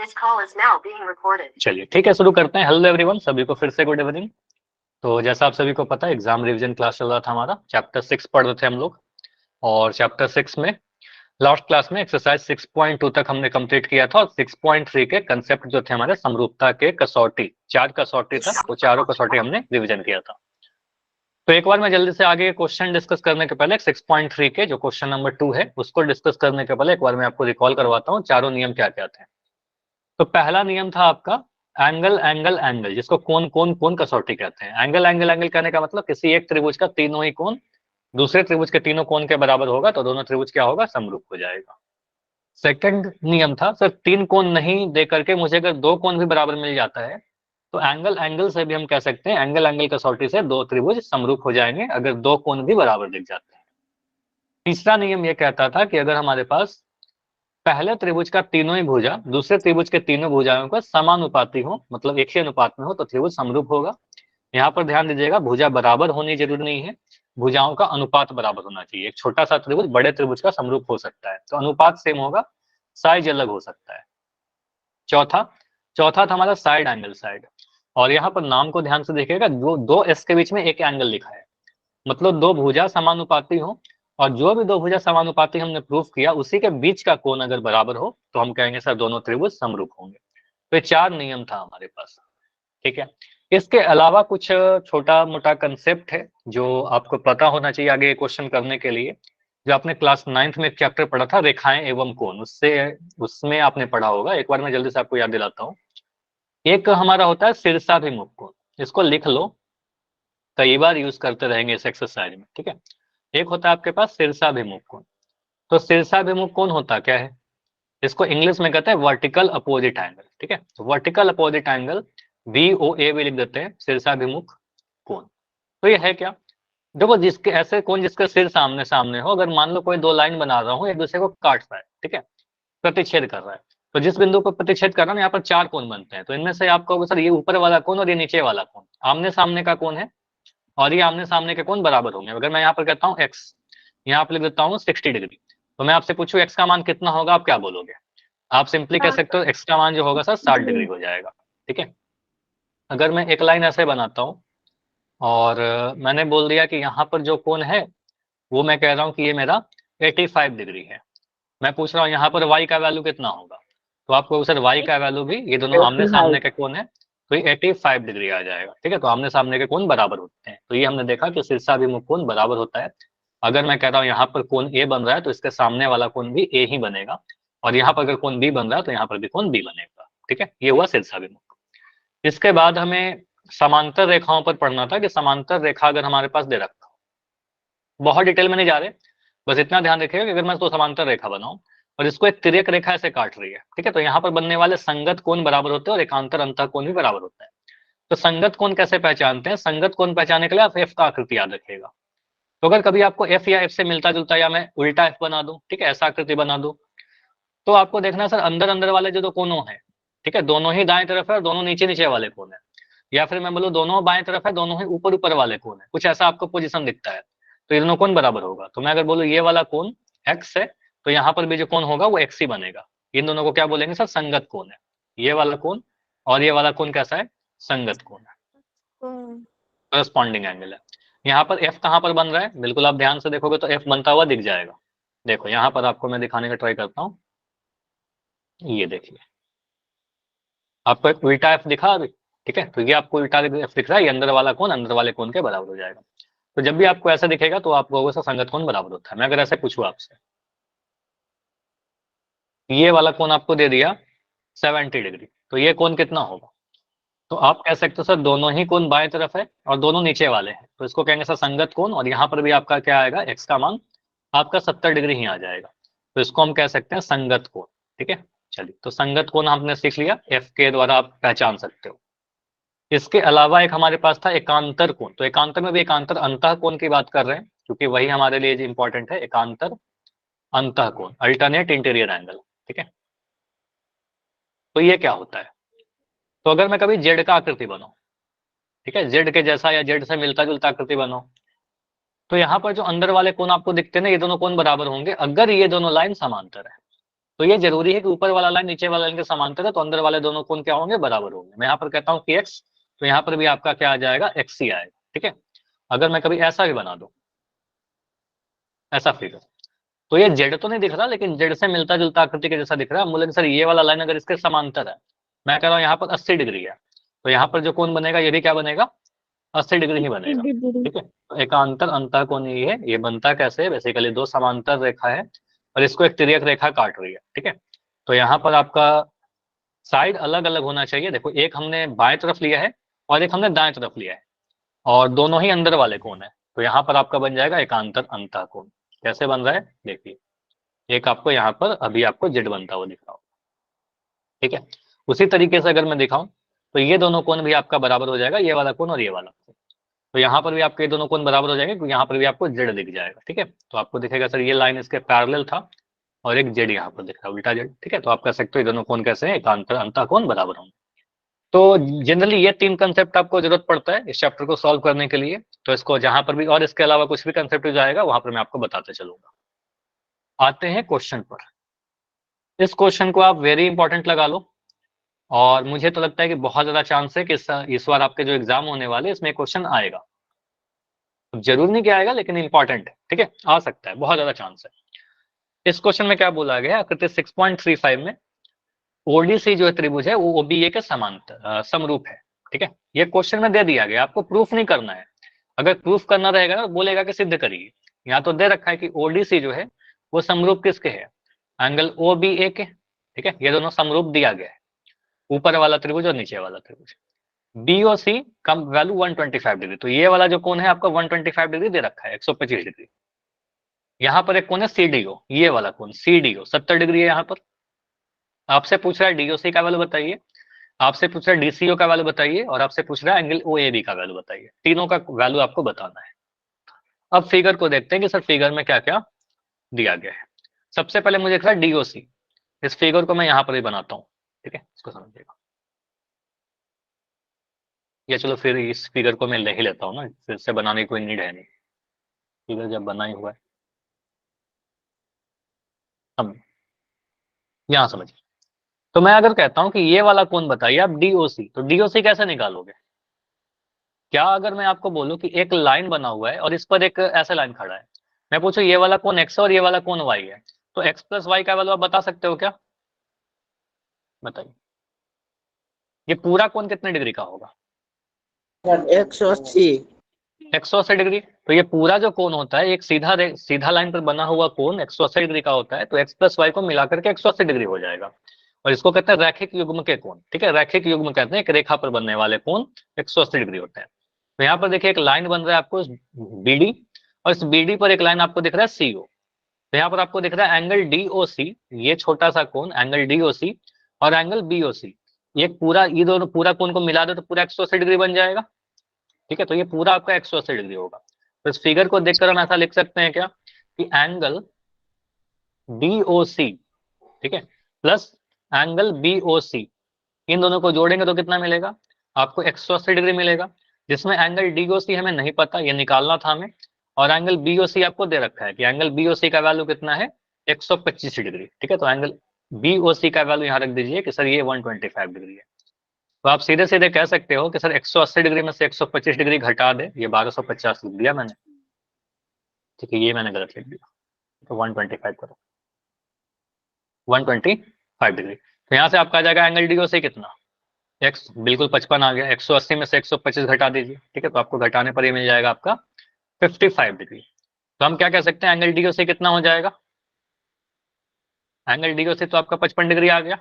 This call is now being recorded. चलिए ठीक है, शुरू करते हैं। हेलो एवरीवन, सभी को फिर से गुड इवनिंग। तो जैसा आप सभी को पता है, एग्जाम रिवीजन क्लास चल रहा था हमारा। चैप्टर 6 पढ़ रहे थे हम लोग, और चैप्टर 6 में लास्ट क्लास में एक्सरसाइज 6.2 तक हमने कंप्लीट किया था, और 6.3 के कंसेप्ट जो थे हमारे समरूपता के कसौटी, 4 कसौटी था, वो चारों कसौटी हमने रिविजन किया था। तो एक बार मैं जल्दी से आगे क्वेश्चन डिस्कस करने के पहले 6.3 के जो क्वेश्चन नंबर 2 है उसको डिस्कस करने के पहले एक बार मैं आपको रिकॉल करवाता हूँ चारों नियम क्या क्या थे। तो पहला नियम था आपका एंगल एंगल एंगल, जिसको कोण कोण कोण कसौटी कहते हैं। एंगल एंगल एंगल कहने का मतलब किसी एक त्रिभुज का तीनों ही कोण दूसरे त्रिभुज के तीनों कोण के बराबर होगा तो दोनों त्रिभुज क्या होगा, समरूप हो जाएगा। सेकंड नियम था सर, 3 कोण नहीं दे करके मुझे अगर 2 कोण भी बराबर मिल जाता है तो एंगल एंगल से भी हम कह सकते हैं एंगल एंगल कसौटी से 2 त्रिभुज समरूप हो जाएंगे अगर 2 कोण भी बराबर दिख जाते हैं। तीसरा नियम ये कहता था कि अगर हमारे पास पहले त्रिभुज का तीनों ही भुजा दूसरे त्रिभुज के तीनों भुजाओं का समानुपाती हो, मतलब एक ही अनुपात में हो, तो त्रिभुज समरूप होगा। यहाँ पर ध्यान दीजिएगा, भुजा बराबर होनी जरूरी नहीं है, भुजाओं का अनुपात बराबर होना चाहिए। एक छोटा सा त्रिभुज बड़े त्रिभुज का समरूप हो सकता है, तो अनुपात सेम होगा, साइज अलग हो सकता है। चौथा था हमारा साइड एंगल साइड, और यहाँ पर नाम को ध्यान से देखिएगा, जो 2 एस के बीच में एक एंगल लिखा है, मतलब 2 भुजा समानुपाती हो, और जो भी 2 भुजा समानुपाती हमने प्रूफ किया उसी के बीच का कोण अगर बराबर हो तो हम कहेंगे सर दोनों त्रिभुज समरूप होंगे। तो ये 4 नियम था हमारे पास, ठीक है। इसके अलावा कुछ छोटा मोटा कंसेप्ट है जो आपको पता होना चाहिए आगे क्वेश्चन करने के लिए। जो आपने क्लास 9th में एक चैप्टर पढ़ा था रेखाएं एवं कोण, उसमें आपने पढ़ा होगा। एक बार मैं जल्दी से आपको याद दिलाता हूँ। एक हमारा होता है शीर्षाभिमुख कोण, इसको लिख लो, कई बार यूज करते रहेंगे इस एक्सरसाइज में, ठीक है। एक होता है आपके पास शीर्षाभिमुख कोण। तो शीर्षाभिमुख कोण होता क्या है, इसको इंग्लिश में कहते हैं वर्टिकल अपोजिट एंगल, ठीक है। तो वर्टिकल अपोजिट एंगल VOA भी लिख देते हैं शीर्षाभिमुख कोण। तो ये है क्या, देखो जिसके ऐसे कोण जिसके सिर सामने सामने हो, अगर मान लो कोई 2 लाइन बना रहा हूँ एक दूसरे को काट रहा है, ठीक है, प्रतिच्छेद कर रहा है, तो जिस बिंदु पर प्रतिच्छेद कर रहा है यहाँ पर 4 कोण बनते हैं। तो इनमें से आप कहोगे सर ये ऊपर वाला कोण और ये नीचे वाला कोण आमने सामने का कोण है, और ये आमने सामने के कोण बराबर होंगे। अगर मैं यहाँ पर कहता हूँ x, यहाँ पर लिख देता हूँ 60 डिग्री, तो मैं आपसे पूछूं x का मान कितना होगा, आप क्या बोलोगे? आप सिंपली कह सकते हो x का मान जो होगा सर 60 डिग्री हो जाएगा, ठीक है। अगर मैं एक लाइन ऐसे बनाता हूँ और मैंने बोल दिया कि यहाँ पर जो कोण है वो मैं कह रहा हूँ कि ये मेरा 85 डिग्री है, मैं पूछ रहा हूँ यहाँ पर y का वैल्यू कितना होगा, तो आपको सर y का वैल्यू भी, ये दोनों आमने सामने के कोण है तो ये 85 डिग्री आ जाएगा, ठीक है। तो आमने सामने के कोण बराबर होते हैं, तो ये हमने देखा कि शीर्षाभिमुख कोण बराबर होता है। अगर मैं कह रहा हूँ यहाँ पर कोण A बन रहा है तो इसके सामने वाला कोण भी A ही बनेगा, और यहाँ पर अगर कोण B बन रहा है तो यहाँ पर भी कोण B बनेगा, ठीक है। ये हुआ शीर्षाभिमुख। इसके बाद हमें समांतर रेखाओं पर पढ़ना था कि समांतर रेखा अगर हमारे पास दे रखा हो, बहुत डिटेल में नहीं जा रहे, बस इतना ध्यान रखिएगा कि अगर मैं इसको समांतर रेखा बनाऊं और इसको एक तिर्यक रेखा ऐसे काट रही है, ठीक है, तो यहाँ पर बनने वाले संगत कोण बराबर होते हैं और एकांतर अंतः कोण भी बराबर होता है। तो संगत कोण कैसे पहचानते हैं, संगत कोण पहचानने के लिए आप एफ का आकृति याद रखिएगा। तो अगर कभी आपको एफ या एफ से मिलता जुलता, या मैं उल्टा एफ बना दूं, ठीक है, ऐसा आकृति बना दूं, तो आपको देखना सर अंदर अंदर वाले जो 2 कोणों है, ठीक है, दोनों ही दाएं तरफ है और दोनों नीचे नीचे वाले कोण है, या फिर मैं बोलूं दोनों बाएं तरफ है दोनों ही ऊपर ऊपर वाले कोण है, कुछ ऐसा आपको पोजीशन दिखता है, तो ये दोनों कोण बराबर होगा। तो मैं अगर बोलूं ये वाला कोण x है तो यहाँ पर भी जो कोण होगा वो x ही बनेगा। इन दोनों को क्या बोलेंगे सर, संगत कोण है। ये वाला कोण और ये वाला कोण कैसा है, संगत कोण है, करस्पॉन्डिंग एंगल है। यहाँ पर f कहाँ पर बन रहा है, बिल्कुल आप ध्यान से देखोगे तो f बनता हुआ दिख जाएगा। देखो यहाँ पर आपको मैं दिखाने का ट्राई करता हूँ, ये देखिए आपको एक उल्टा f दिखा अभी, ठीक है, तो ये आपको उल्टा f दिख रहा है, ये अंदर वाला कोण अंदर वाले कोण के बराबर हो जाएगा। तो जब भी आपको ऐसा दिखेगा तो आप कहोगे सर संगत कोण बराबर होता है। मैं अगर ऐसे पूछूं आपसे, ये वाला कोण आपको दे दिया 70 डिग्री, तो ये कोण कितना होगा, तो आप कह सकते हो सर दोनों ही कोण बाएं तरफ है और दोनों नीचे वाले हैं, तो इसको कहेंगे सर संगत कोण, और यहाँ पर भी आपका क्या आएगा, x का मान आपका 70 डिग्री ही आ जाएगा, तो इसको हम कह सकते हैं संगत कोण, ठीक है। चलिए, तो संगत कोण हमने सीख लिया, f के द्वारा आप पहचान सकते हो। इसके अलावा एक हमारे पास था एकांतर कोण, तो एकांतर में भी एकांतर अंतः कोण की बात कर रहे हैं क्योंकि वही हमारे लिए इंपॉर्टेंट है, एकांतर अंतः कोण, अल्टरनेट इंटीरियर एंगल, ठीक है। तो ये क्या होता है, तो अगर मैं कभी जेड का आकृति बनाऊं, ठीक है, जेड के जैसा या जेड से मिलता जुलता आकृति बनाऊं, तो यहाँ पर जो अंदर वाले कोण आपको दिखते हैं ना, ये दोनों कोण बराबर होंगे अगर ये दोनों लाइन समांतर है। तो ये जरूरी है कि ऊपर वाला लाइन नीचे वाला लाइन के समांतर है, तो अंदर वाले दोनों कोण क्या होंगे, बराबर होंगे। मैं यहाँ पर कहता हूँ कि x, तो यहाँ पर भी आपका क्या आ जाएगा, x ही आएगा। ठीक है, अगर मैं कभी ऐसा भी बना दूं, ऐसा फिगर, तो ये जेड तो नहीं दिख रहा, लेकिन जेड से मिलता जुलता आकृति के जैसा दिख रहा है। बोले सर ये वाला लाइन अगर इसके समांतर है, मैं कह रहा हूँ यहाँ पर 80 डिग्री है, तो यहाँ पर जो कोण बनेगा ये भी क्या बनेगा, 80 डिग्री ही बनेगा। ठीक है, तो एकांतर अंतः कोण ये बनता कैसे है, बेसिकली दो समांतर रेखा है और इसको एक तिर्यक रेखा काट रही है। ठीक है, तो यहाँ पर आपका साइड अलग अलग होना चाहिए। देखो, एक हमने बाएं तरफ लिया है और एक हमने दाएं तरफ लिया है, और दोनों ही अंदर वाले कोण है, तो यहाँ पर आपका बन जाएगा एकांतर अंतः कोण। कैसे बन रहा है देखिए, एक आपको यहाँ पर अभी आपको जेड बनता हुआ दिख रहा होगा। ठीक है, उसी तरीके से अगर मैं दिखाऊं तो ये दोनों कोण भी आपका बराबर हो जाएगा, ये वाला कोण और ये वाला। तो यहाँ पर भी आपके दोनों कोण बराबर हो जाएंगे, क्योंकि यहाँ पर भी आपको जेड दिख जाएगा। ठीक है, तो आपको दिखेगा सर ये लाइन इसके पैरेलल था और एक जेड यहाँ पर दिख रहा है, उल्टा जेड। ठीक है, तो आप कह सकते हो ये दोनों कोण कैसे हैं, एकांतर अंतः कोण बराबर होंगे। तो जनरली ये 3 कंसेप्ट आपको जरूरत पड़ता है इस चैप्टर को सॉल्व करने के लिए। तो इसको जहां पर भी और इसके अलावा कुछ भी कंसेप्ट जाएगा वहां पर मैं आपको बताते चलूंगा। आते हैं क्वेश्चन पर। इस क्वेश्चन को आप वेरी इंपॉर्टेंट लगा लो, और मुझे तो लगता है कि बहुत ज्यादा चांस है कि इस बार आपके जो एग्जाम होने वाले इसमें क्वेश्चन आएगा। जरूर नहीं क्या आएगा, लेकिन इंपॉर्टेंट है। ठीक है, आ सकता है, बहुत ज्यादा चांस है। इस क्वेश्चन में क्या बोला गया, आकृति 6.35 में ओडीसी जो त्रिभुज है वो ओबीए के समांतर समरूप है। ठीक है, ये क्वेश्चन में दे दिया गया, आपको प्रूफ नहीं करना है। अगर प्रूफ करना रहेगा ना, बोलेगा कि सिद्ध करिए। यहाँ तो दे रखा है कि ओडीसी जो है वो समरूप किसके है, एंगल ओ बी ए के। ठीक है, ये दोनों समरूप दिया गया है, ऊपर वाला त्रिभुज और नीचे वाला त्रिभुज। बीओसी का वैल्यू 125 डिग्री, तो ये वाला जो कोण है आपका 125 डिग्री दे रखा है, 125 डिग्री। यहाँ पर एक कोण है सीडीओ, ये वाला कोण सीडीओ 70 डिग्री है। यहाँ पर आपसे पूछ रहा है डीओसी का वैल्यू बताइए, आपसे पूछ रहा है डीसीओ का वैल्यू बताइए, और आपसे पूछ रहा है एंगल ओएबी का वैल्यू बताइए। तीनों का वैल्यू आपको बताना है। अब फिगर को देखते हैं कि सर फिगर में क्या क्या दिया गया है। सबसे पहले मुझे दिख रहा है डीओसी, इस फिगर को मैं यहाँ पर ही बनाता हूँ। ठीक है, इसको समझिएगा, या चलो फिर इस फिगर को मैं ले ही लेता हूँ ना, फिर से बनाने की कोई नीड है नहीं, फिगर जब बना ही हुआ है। अब यहाँ समझिए, तो मैं अगर कहता हूँ कि ये वाला कोण बताइए आप डीओसी, तो डीओसी कैसे निकालोगे। क्या अगर मैं आपको बोलूं कि एक लाइन बना हुआ है और इस पर एक ऐसा लाइन खड़ा है, मैं पूछूं ये वाला कोण एक्स है और ये वाला कोण वाई है, तो एक्स प्लस वाई का वैल्यू आप बता सकते हो क्या, बताइए। ये पूरा कोण कितने डिग्री का होगा, 180। 180 डिग्री। तो ये पूरा जो कोण होता है, एक सीधा लाइन पर बना हुआ कोण 180 डिग्री का होता है, तो एक्स प्लस वाई को मिलाकर के 180 डिग्री हो जाएगा। और इसको कहते हैं रैखिक युग्म के कोण। ठीक है, रैखिक युग्म कहते हैं एक रेखा पर बनने वाले कोण 180 डिग्री होते हैं। तो यहाँ पर देखिए एक लाइन बन रहा है आपको बीडी, और इस बीडी पर एक लाइन आपको दिख रहा है सीओ। तो यहाँ पर आपको दिख रहा है एंगल डीओसी, ये छोटा सा कोण एंगल डीओसी, और एंगल बीओसी, ये पूरा, ये दोनों पूरा कोण को मिला दो तो पूरा 180 डिग्री बन जाएगा। ठीक है, तो ये पूरा आपका 180 डिग्री होगा। तो इस फिगर को देखकर हम ऐसा लिख सकते हैं क्या, कि एंगल डीओसी, ठीक है, प्लस एंगल बीओसी, इन दोनों को जोड़ेंगे तो कितना मिलेगा, आपको 180 डिग्री मिलेगा। जिसमें एंगल डीओसी हमें नहीं पता, ये निकालना था हमें, और एंगल बीओसी आपको दे रखा है कि एंगल बीओसी का वैल्यू कितना है, 125 डिग्री। ठीक है, तो एंगल बीओसी का वैल्यू यहाँ रख दीजिए कि सर ये 125 डिग्री है। तो आप सीधे सीधे कह सकते हो कि सर 180 डिग्री में से 125 डिग्री घटा दे, ये 1250 लिख दिया मैंने। ठीक है, ये मैंने गलत लिख दिया, तो 125 करो, 125 डिग्री। तो यहाँ से आपका आ जाएगा एंगल डीओसी कितना, एक्स बिल्कुल 55 आ गया, 180 में से 125 घटा दीजिए। ठीक है, तो आपको घटाने पर ये मिल जाएगा आपका 55 डिग्री। तो हम क्या कह सकते हैं, एंगल डीओसी कितना हो जाएगा, एंगल डीओसी तो आपका 55 डिग्री आ गया।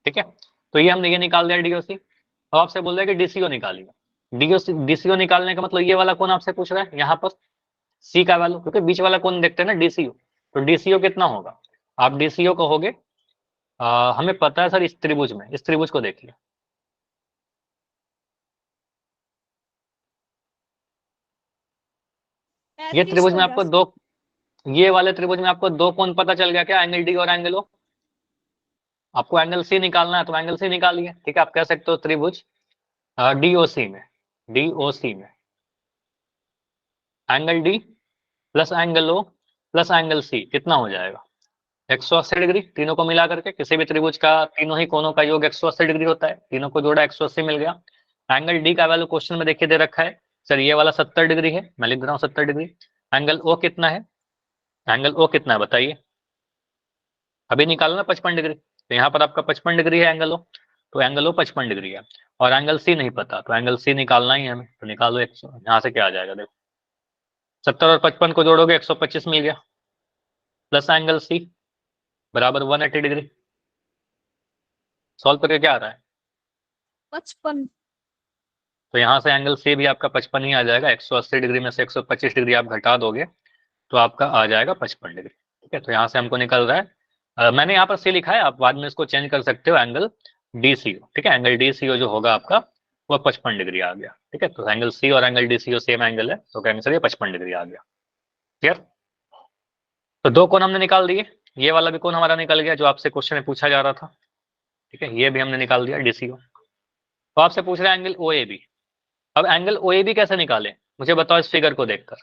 ठीक है, तो ये हमने ये निकाल दिया डीओसी। अब आपसे बोल रहे हैं कि डीसीओ निकालिए। डीसीओ निकालने का मतलब ये वाला कौन आपसे पूछ रहा है यहाँ पर, सी का वैल्यू, क्योंकि बीच वाला कौन देखते हैं ना, डीसीओ। तो डीसीओ कितना होगा, आप डीसीओ कहोगे, हमें पता है सर इस त्रिभुज में, इस त्रिभुज को देखिए, ये त्रिभुज में आपको दो, ये वाले त्रिभुज में आपको दो कोण पता चल गया क्या, एंगल डी और एंगल ओ। आपको एंगल सी निकालना है तो एंगल सी निकालिए। ठीक है, आप कह सकते हो त्रिभुज डीओसी में, डीओसी में angle D plus angle O plus angle C कितना हो जाएगा, 180 डिग्री, तीनों को मिला करके किसी भी त्रिभुज का तीनों ही कोनों का योग 180 डिग्री होता है, तीनों को जोड़ा 180 मिल गया। एंगल डी का वैल्यू क्वेश्चन में देखिए दे रखा है, सर ये वाला 70 डिग्री है, मैं लिख रहा हूँ 70 डिग्री। एंगल ओ कितना है, एंगल ओ कितना है बताइए, अभी निकालो ना 55 डिग्री, तो यहाँ पर आपका 55 डिग्री है एंगल ओ, तो एंगल ओ 55 डिग्री है। और एंगल सी नहीं पता, तो एंगल सी निकालना ही है हमें, तो निकालो 100, यहाँ से क्या आ जाएगा देखो, 70 और 55 को जोड़ोगे 125 मिल गया, प्लस एंगल सी बराबर 180 डिग्री। सॉल्व करके क्या आ रहा है 55। तो यहाँ से एंगल सी भी आपका 55 ही आ जाएगा, 180 डिग्री में से 125 डिग्री आप घटा दोगे तो आपका आ जाएगा 55 डिग्री। ठीक है, तो यहाँ से हमको निकल रहा है, मैंने यहाँ पर सी लिखा है, आप बाद में इसको चेंज कर सकते हो, एंगल डी सी ओ। ठीक है, एंगल डी सी ओ जो होगा आपका वो 55 डिग्री आ गया। ठीक है, तो एंगल सी और एंगल डी सी ओ सेम एंगल है, तो कहेंगे सर ये 55 डिग्री आ गया। क्लियर, तो दो कोण हमने निकाल दिए, ये वाला भी कोण हमारा निकल गया जो आपसे क्वेश्चन में पूछा जा रहा था। ठीक है, ये भी हमने निकाल दिया डीसीओ। तो आपसे पूछ रहे हैं एंगल ओ ए बी। अब एंगल ओ ए बी कैसे निकालें, मुझे बताओ इस फिगर को देखकर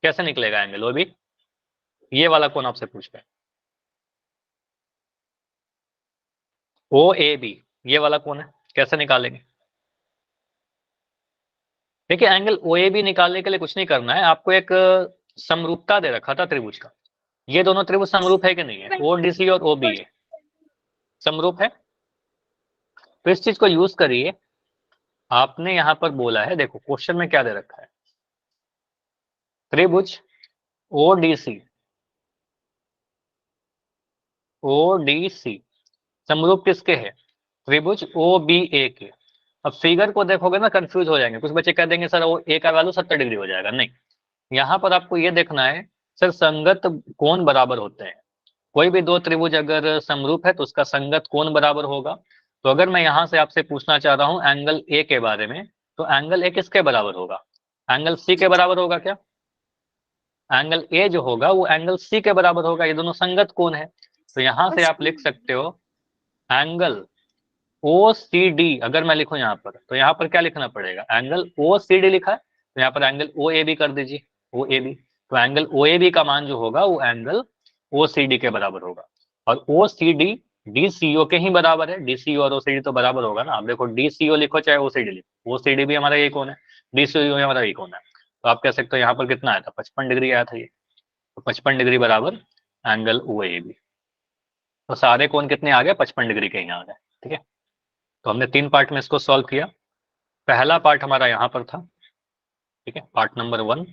कैसे निकलेगा एंगल ओ बी, ये वाला कोण आपसे पूछ रहे हैं ओ ए बी, ये वाला कोण है, कैसे निकालेंगे। देखिए एंगल ओ ए बी निकालने के लिए कुछ नहीं करना है, आपको एक समरूपता दे रखा था त्रिभुज का, ये दोनों त्रिभुज समरूप है कि नहीं है, ओ डी सी और ओ बी ए समरूप है, तो इस चीज को यूज करिए। आपने यहां पर बोला है, देखो क्वेश्चन में क्या दे रखा है, त्रिभुज O D C, O D C समरूप किसके है, त्रिभुज ओ बी ए के। अब फिगर को देखोगे ना कंफ्यूज हो जाएंगे, कुछ बच्चे कह देंगे सर वो ए का वैल्यू 70 डिग्री हो जाएगा, नहीं, यहाँ पर आपको ये देखना है सर संगत कोण बराबर होते हैं, कोई भी दो त्रिभुज अगर समरूप है तो उसका संगत कोण बराबर होगा। तो अगर मैं यहाँ से आपसे पूछना चाह रहा हूँ एंगल ए के बारे में, तो एंगल ए किसके बराबर होगा, एंगल सी के बराबर होगा क्या, एंगल ए जो होगा वो एंगल सी के बराबर होगा, ये दोनों संगत कोण है। तो यहाँ से आप लिख सकते हो एंगल ओ सी डी, अगर मैं लिखूं यहाँ पर तो यहाँ पर क्या लिखना पड़ेगा, एंगल ओ सी डी लिखा है, तो यहाँ पर एंगल ओ ए बी कर दीजिए, ओ ए बी। तो एंगल ओ ए बी का मान जो होगा वो एंगल ओ सी डी के बराबर होगा, और ओ सी डी डी सी ओ के ही बराबर है, डी सी ओ और ओ सी डी तो बराबर होगा ना। आप देखो डी सी ओ लिखो चाहे ओ सी डी लिखो, ओ सी डी भी हमारा ये कौन है, डी सी ओ हमारा ये कौन है, तो आप कह सकते हो यहाँ पर कितना आया था 55 डिग्री आया था ये, तो 55 डिग्री बराबर एंगल ओ ए बी। तो सारे कोण कितने आ गए 55 डिग्री के ही आ गए। ठीक है, तो हमने 3 पार्ट में इसको सॉल्व किया, पहला पार्ट हमारा यहाँ पर था, ठीक है पार्ट नंबर 1,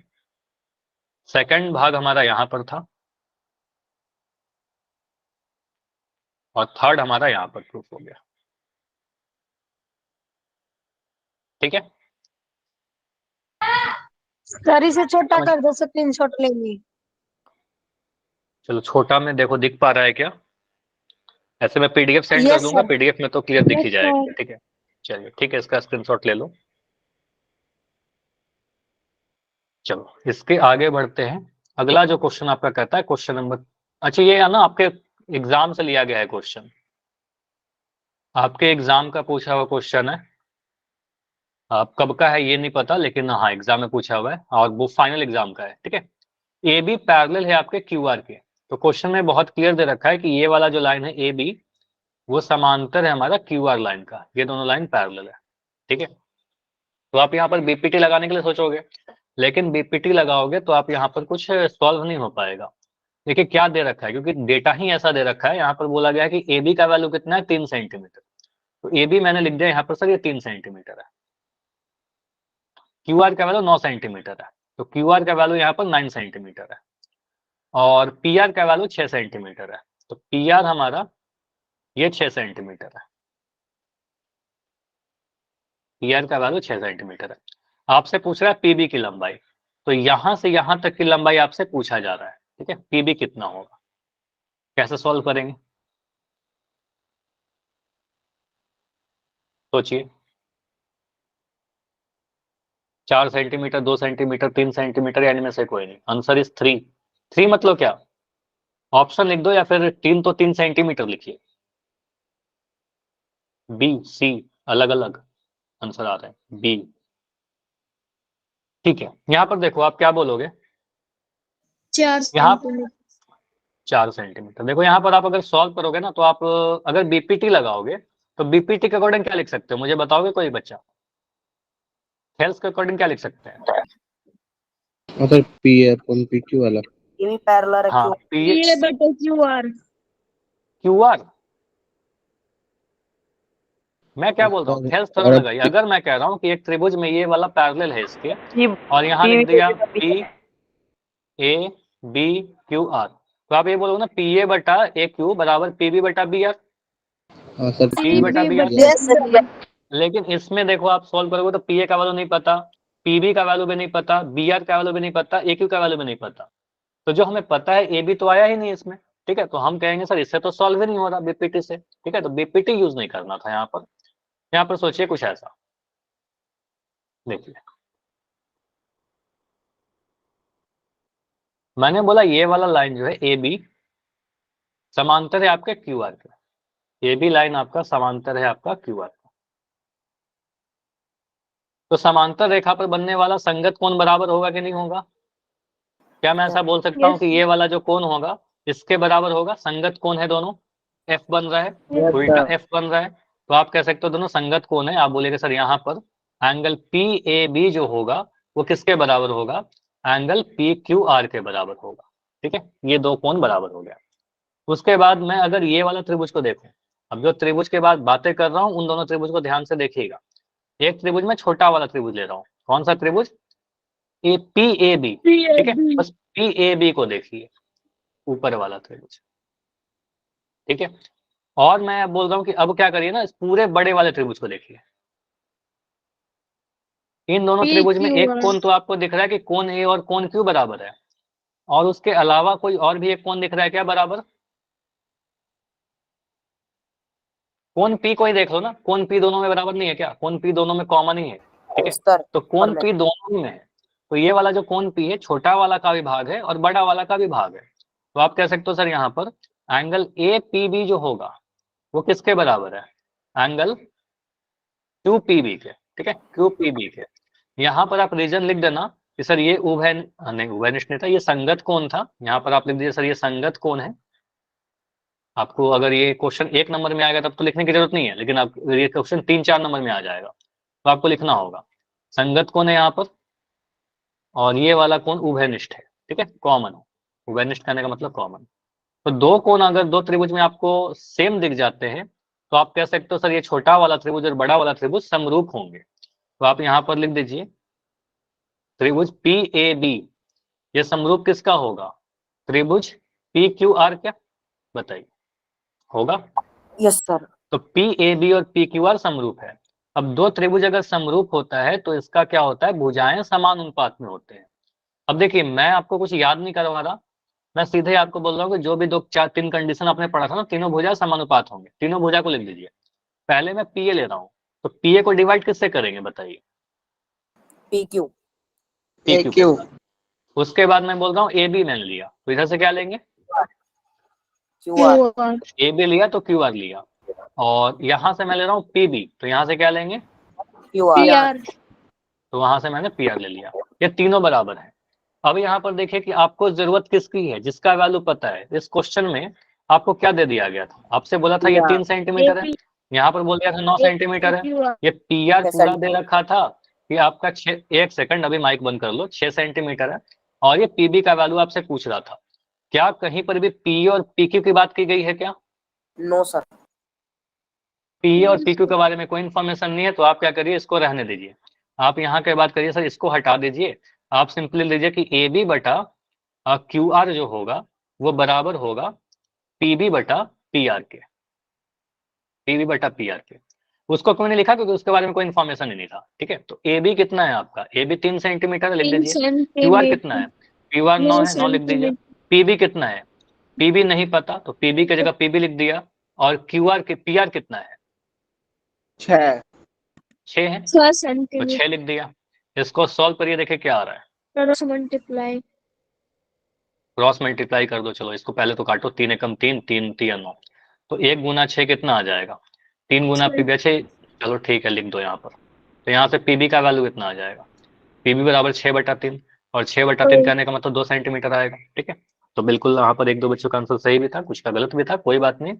सेकंड भाग हमारा यहाँ पर था, और थर्ड हमारा यहाँ पर प्रूफ हो गया। ठीक है, सर इसे छोटा कर दो, स्क्रीनशॉट लेंगे। चलो छोटा में देखो दिख पा रहा है क्या, ऐसे मैं पीडीएफ सेंड कर यस दूंगा, सर। पीडीएफ में तो क्लियर दिख यस ही सर। जाएगा। ठीक है, चलिए ठीक है, इसका स्क्रीनशॉट ले लो। चलो इसके आगे बढ़ते हैं, अगला जो क्वेश्चन आपका कहता है क्वेश्चन नंबर, अच्छा ये है ना आपके एग्जाम से लिया गया है क्वेश्चन, आपके एग्जाम का पूछा हुआ क्वेश्चन है, आप कब का है ये नहीं पता, लेकिन हाँ एग्जाम में पूछा हुआ है और वो फाइनल एग्जाम का है। ठीक है, ए बी पैरेलल है आपके क्यू आर के, तो क्वेश्चन में बहुत क्लियर दे रखा है कि ये वाला जो लाइन है ए बी वो समांतर है हमारा क्यू आर लाइन का, ये दोनों लाइन पैरेलल है। ठीक है, तो आप यहाँ पर बीपीटी लगाने के लिए सोचोगे, लेकिन बीपीटी लगाओगे तो आप यहाँ पर कुछ सॉल्व नहीं हो पाएगा। देखिए क्या दे रखा है, क्योंकि डेटा ही ऐसा दे रखा है, यहाँ पर बोला गया है कि ए बी का वैल्यू कितना है 3 सेंटीमीटर, तो ए बी मैंने लिख दिया यहाँ पर सर ये 3 सेंटीमीटर है, क्यू आर का वैल्यू 9 सेंटीमीटर है, तो क्यू आर का वैल्यू यहाँ पर 9 सेंटीमीटर है, और पी आर का वैल्यू 6 सेंटीमीटर है, तो पी आर हमारा ये 6 सेंटीमीटर है, पी आर का वैल्यू 6 सेंटीमीटर है। आपसे पूछ रहा है पीबी की लंबाई, तो यहां से यहां तक की लंबाई आपसे पूछा जा रहा है। ठीक है, पीबी कितना होगा, कैसे सॉल्व करेंगे सोचिए, 4 सेंटीमीटर, 2 सेंटीमीटर, 3 सेंटीमीटर, यानी में से कोई नहीं, आंसर इज 3। 3 मतलब क्या, ऑप्शन लिख दो या फिर 3 तो 3 सेंटीमीटर लिखिए, बी सी अलग अलग आंसर आ रहा है बी। ठीक है, यहाँ पर देखो आप क्या बोलोगे, 4 यहाँ सेंटीमीटर। 4 सेंटीमीटर। देखो यहाँ पर आप अगर सॉल्व करोगे ना तो आप अगर बीपीटी लगाओगे तो बीपीटी के अकॉर्डिंग क्या लिख सकते हो, मुझे बताओगे कोई बच्चा? हेल्थ के अकॉर्डिंग क्या लिख सकते हैं? सर पी अपन पीक्यू वाला ये भी पैरेलल है। हाँ ये बटे क्यू आर। Q R. मैं क्या बोल रहा हूँ, हेल्थ थोड़ा लगाइए। अगर मैं कह रहा हूँ कि एक त्रिभुज में ये वाला पैरेलल है इसके, और यहाँ लिख दिया P A B Q R, तो आप ये बोलोगे ना पी ए बटा ए क्यू बराबर पी बी बटा बी आर। हाँ सर पी बटा बी आर। Yes, sir. लेकिन इसमें देखो आप सॉल्व करोगे तो पी ए का वैल्यू नहीं पता, पीबी का वैल्यू भी नहीं पता, बी आर का वैल्यू भी नहीं पता, ए क्यू का वैल्यू भी नहीं पता। तो जो हमें पता है ए बी तो आया ही नहीं इसमें, ठीक है। तो हम कहेंगे सर इससे तो सॉल्व ही नहीं हो रहा बीपीटी से, ठीक है। तो बीपीटी यूज नहीं करना था यहाँ पर। यहाँ पर सोचिए कुछ ऐसा, देखिए मैंने बोला ये वाला लाइन जो है ए बी समांतर है आपके क्यू आर के। ए बी लाइन आपका समांतर है आपका क्यू आर का। तो समांतर रेखा पर बनने वाला संगत कोण बराबर होगा कि नहीं होगा? क्या मैं ऐसा बोल सकता हूँ कि ये वाला जो कोण होगा इसके बराबर होगा? संगत कोण है दोनों, एफ बन रहा है, उल्टा एफ बन रहा है, तो आप कह सकते हो दोनों संगत कोण है। आप बोलेंगे सर यहाँ पर एंगल पी ए बी जो होगा वो किसके बराबर होगा? एंगल पी क्यू आर के बराबर होगा, ठीक है। ये दो कोण बराबर हो गया। उसके बाद मैं अगर ये वाला त्रिभुज को देखूं, अब जो त्रिभुज के बाद बातें कर रहा हूँ उन दोनों त्रिभुज को ध्यान से देखिएगा। एक त्रिभुज में छोटा वाला त्रिभुज ले रहा हूँ, कौन सा त्रिभुज? ए पी ए बी, ठीक है। बस पी ए बी को देखिए, ऊपर वाला त्रिभुज, ठीक है। और मैं बोल रहा हूँ कि अब क्या करिए ना, इस पूरे बड़े वाले त्रिभुज को देखिए। इन दोनों त्रिभुज में एक कोण तो आपको दिख रहा है कि कोण ए और कोण क्यू बराबर है, और उसके अलावा कोई और भी एक कोण दिख रहा है क्या बराबर? कोण पी को ही देख लो ना, कोण पी दोनों में बराबर नहीं है क्या? कोण पी दोनों में कॉमन ही है, ठीक है। तो कोण पी दोनों में है, तो ये वाला जो कोण पी है छोटा वाला का भी भाग है और बड़ा वाला का भी भाग है। तो आप कह सकते हो सर यहाँ पर एंगल ए पी बी जो होगा वो किसके बराबर है? एंगल क्यू पी बी के, ठीक है, क्यू पी बी के। यहाँ पर आप रीजन लिख देना कि सर ये उभय नहीं, उभयनिष्ठ नहीं था, ये संगत कोण था। यहाँ पर आप लिख दीजिए सर ये संगत कोण है। आपको अगर ये क्वेश्चन 1 नंबर में आएगा तब तो लिखने की जरूरत नहीं है, लेकिन आप ये क्वेश्चन 3-4 नंबर में आ जाएगा तो आपको लिखना होगा संगत कोण है यहाँ पर, और ये वाला कोण उभयनिष्ठ है, ठीक है, कॉमन है। उभयनिष्ठ कहने का मतलब कॉमन। तो दो कोण अगर दो त्रिभुज में आपको सेम दिख जाते हैं तो आप कह सकते हो सर ये छोटा वाला त्रिभुज और बड़ा वाला त्रिभुज समरूप होंगे। तो आप यहाँ पर लिख दीजिए त्रिभुज पी ए बी ये समरूप किसका होगा? त्रिभुज पी क्यू आर। क्या बताइए होगा? Yes sir. तो पी ए बी और पी क्यू आर समरूप है। अब दो त्रिभुज अगर समरूप होता है तो इसका क्या होता है? भुजाएं समान अनुपात में होते हैं। अब देखिए मैं आपको कुछ याद नहीं करवा रहा, मैं सीधे आपको बोल रहा हूँ कि जो भी 2-4-3 कंडीशन आपने पढ़ा था ना, तीनों भुजा समानुपात होंगे। तीनों भुजा को लिख दीजिए। पहले मैं पी ए ले रहा हूँ, तो पी ए को डिवाइड किससे करेंगे बताइए? P Q. P Q. उसके बाद मैं बोल रहा हूँ ए बी मैंने लिया, तो इधर से क्या लेंगे? Q R. ए बी लिया तो क्यू आर लिया, और यहाँ से मैं ले रहा हूँ पी बी, तो यहाँ से क्या लेंगे? Q R. तो वहां से मैंने पी आर ले लिया। ये तीनों बराबर है। अब यहाँ पर देखिए कि आपको जरूरत किसकी है, जिसका वैल्यू पता है। इस क्वेश्चन में आपको क्या दे दिया गया था? आपसे बोला था ये 3 सेंटीमीटर है, यहाँ पर बोल दिया था 9 सेंटीमीटर है। ये पी आर पूरा दे रखा था कि आपका 1 सेकंड अभी माइक बंद कर लो, 6 सेंटीमीटर है, और ये पीबी का वैल्यू आपसे पूछ रहा था। क्या कहीं पर भी पी और पी क्यू की बात की गई है क्या? No sir. पी और पी क्यू के बारे में कोई इन्फॉर्मेशन नहीं है, तो आप क्या करिए, इसको रहने दीजिए। आप यहाँ के बात करिए सर इसको हटा दीजिए। आप सिंपली लीजिए कि ए बी बटा क्यू आर जो होगा वो बराबर होगा पी बी बटा पी आर के। पी बी बटा पी आर के, उसको क्यों नहीं लिखा? क्योंकि उसके बारे में कोई इन्फॉर्मेशन ही नहीं था, ठीक है। तो ए बी कितना है आपका? ए बी 3 सेंटीमीटर लिख दीजिए। क्यू आर कितना है? क्यू आर 9 है, 9 लिख दीजिए। पी बी कितना है? पी बी नहीं पता, तो पी बी की जगह पी बी लिख दिया। और क्यू आर के पी आर कितना है? 6 है, तो 6 लिख दिया। इसको सॉल्व करिए, देखिए क्या आ रहा है। क्रॉस मल्टीप्लाई कर दो। चलो इसको पहले तो काटो, 3 एकम 3, 3 3 9, तो 1 गुना 6 कितना आ जाएगा? 3 गुना पीबी 6। चलो ठीक है, लिख दो यहाँ पर। तो यहाँ से पीबी का वैल्यू कितना आ जाएगा? पीबी बराबर 6/3, और 6/3 कहने का मतलब 2 सेंटीमीटर आएगा, ठीक है। तो बिल्कुल यहाँ पर एक दो बच्चों का आंसर सही भी था, कुछ का गलत भी था, कोई बात नहीं।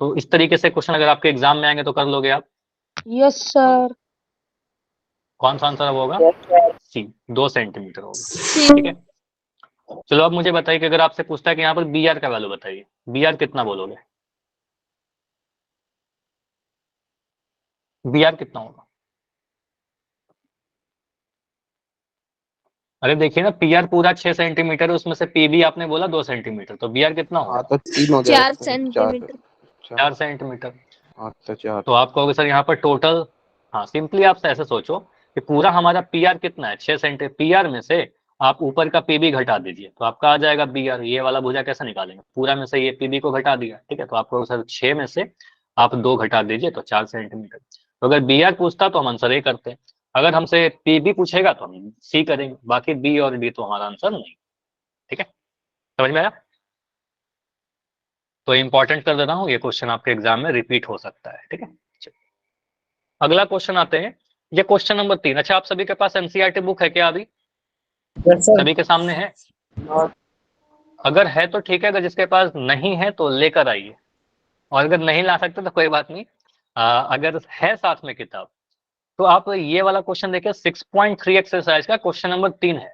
तो इस तरीके से क्वेश्चन अगर आपके एग्जाम में आएंगे तो कर लोगे आप। Yes sir. कौन सा आंसर अब होगा? सी, 2 सेंटीमीटर होगा। सी। ठीक है, चलो अब मुझे बताइए कि अगर आपसे पूछता है कि यहाँ पर बी आर का वैल्यू बताइए, बी आर कितना बोलोगे? बी आर कितना होगा? अरे देखिए ना, पी आर पूरा 6 सेंटीमीटर है, उसमें से पी बी आपने बोला 2 सेंटीमीटर, तो बी आर कितना होगा? हाँ तो 3 हो जाएगा। 4 सेंटीमीटर। 4 सेंटीमीटर। हाँ तो 4। तो आप कहोगे सर यहाँ पर टोटल, हाँ सिंपली आप ऐसे सोचो कि पूरा हमारा पी आर कितना है, 6 सेंटी, पी आर में से आप ऊपर का पीबी घटा दीजिए तो आपका आ जाएगा बी आर। ये वाला भुजा कैसे निकालेंगे? पूरा में से ये पीबी को घटा दिया, ठीक है, तो आपको सर 6 में से आप 2 घटा दीजिए तो 4 सेंटीमीटर। तो अगर बी आर पूछता तो हम आंसर ए करते, अगर हमसे पीबी पूछेगा तो हम सी करेंगे, बाकी बी और डी तो हमारा आंसर नहीं। ठीक है, समझ में आया? तो इंपॉर्टेंट कर दे रहा हूँ, ये क्वेश्चन आपके एग्जाम में रिपीट हो सकता है। ठीक है, अगला क्वेश्चन आते हैं, ये क्वेश्चन नंबर 3। अच्छा, आप सभी के पास एनसीईआरटी बुक है क्या अभी? सभी के सामने है? अगर है तो ठीक है, अगर जिसके पास नहीं है तो लेकर आइए, और अगर नहीं ला सकते तो कोई बात नहीं। अगर है साथ में किताब तो आप ये वाला क्वेश्चन देखिए, 6.3 एक्सरसाइज का क्वेश्चन नंबर 3 है,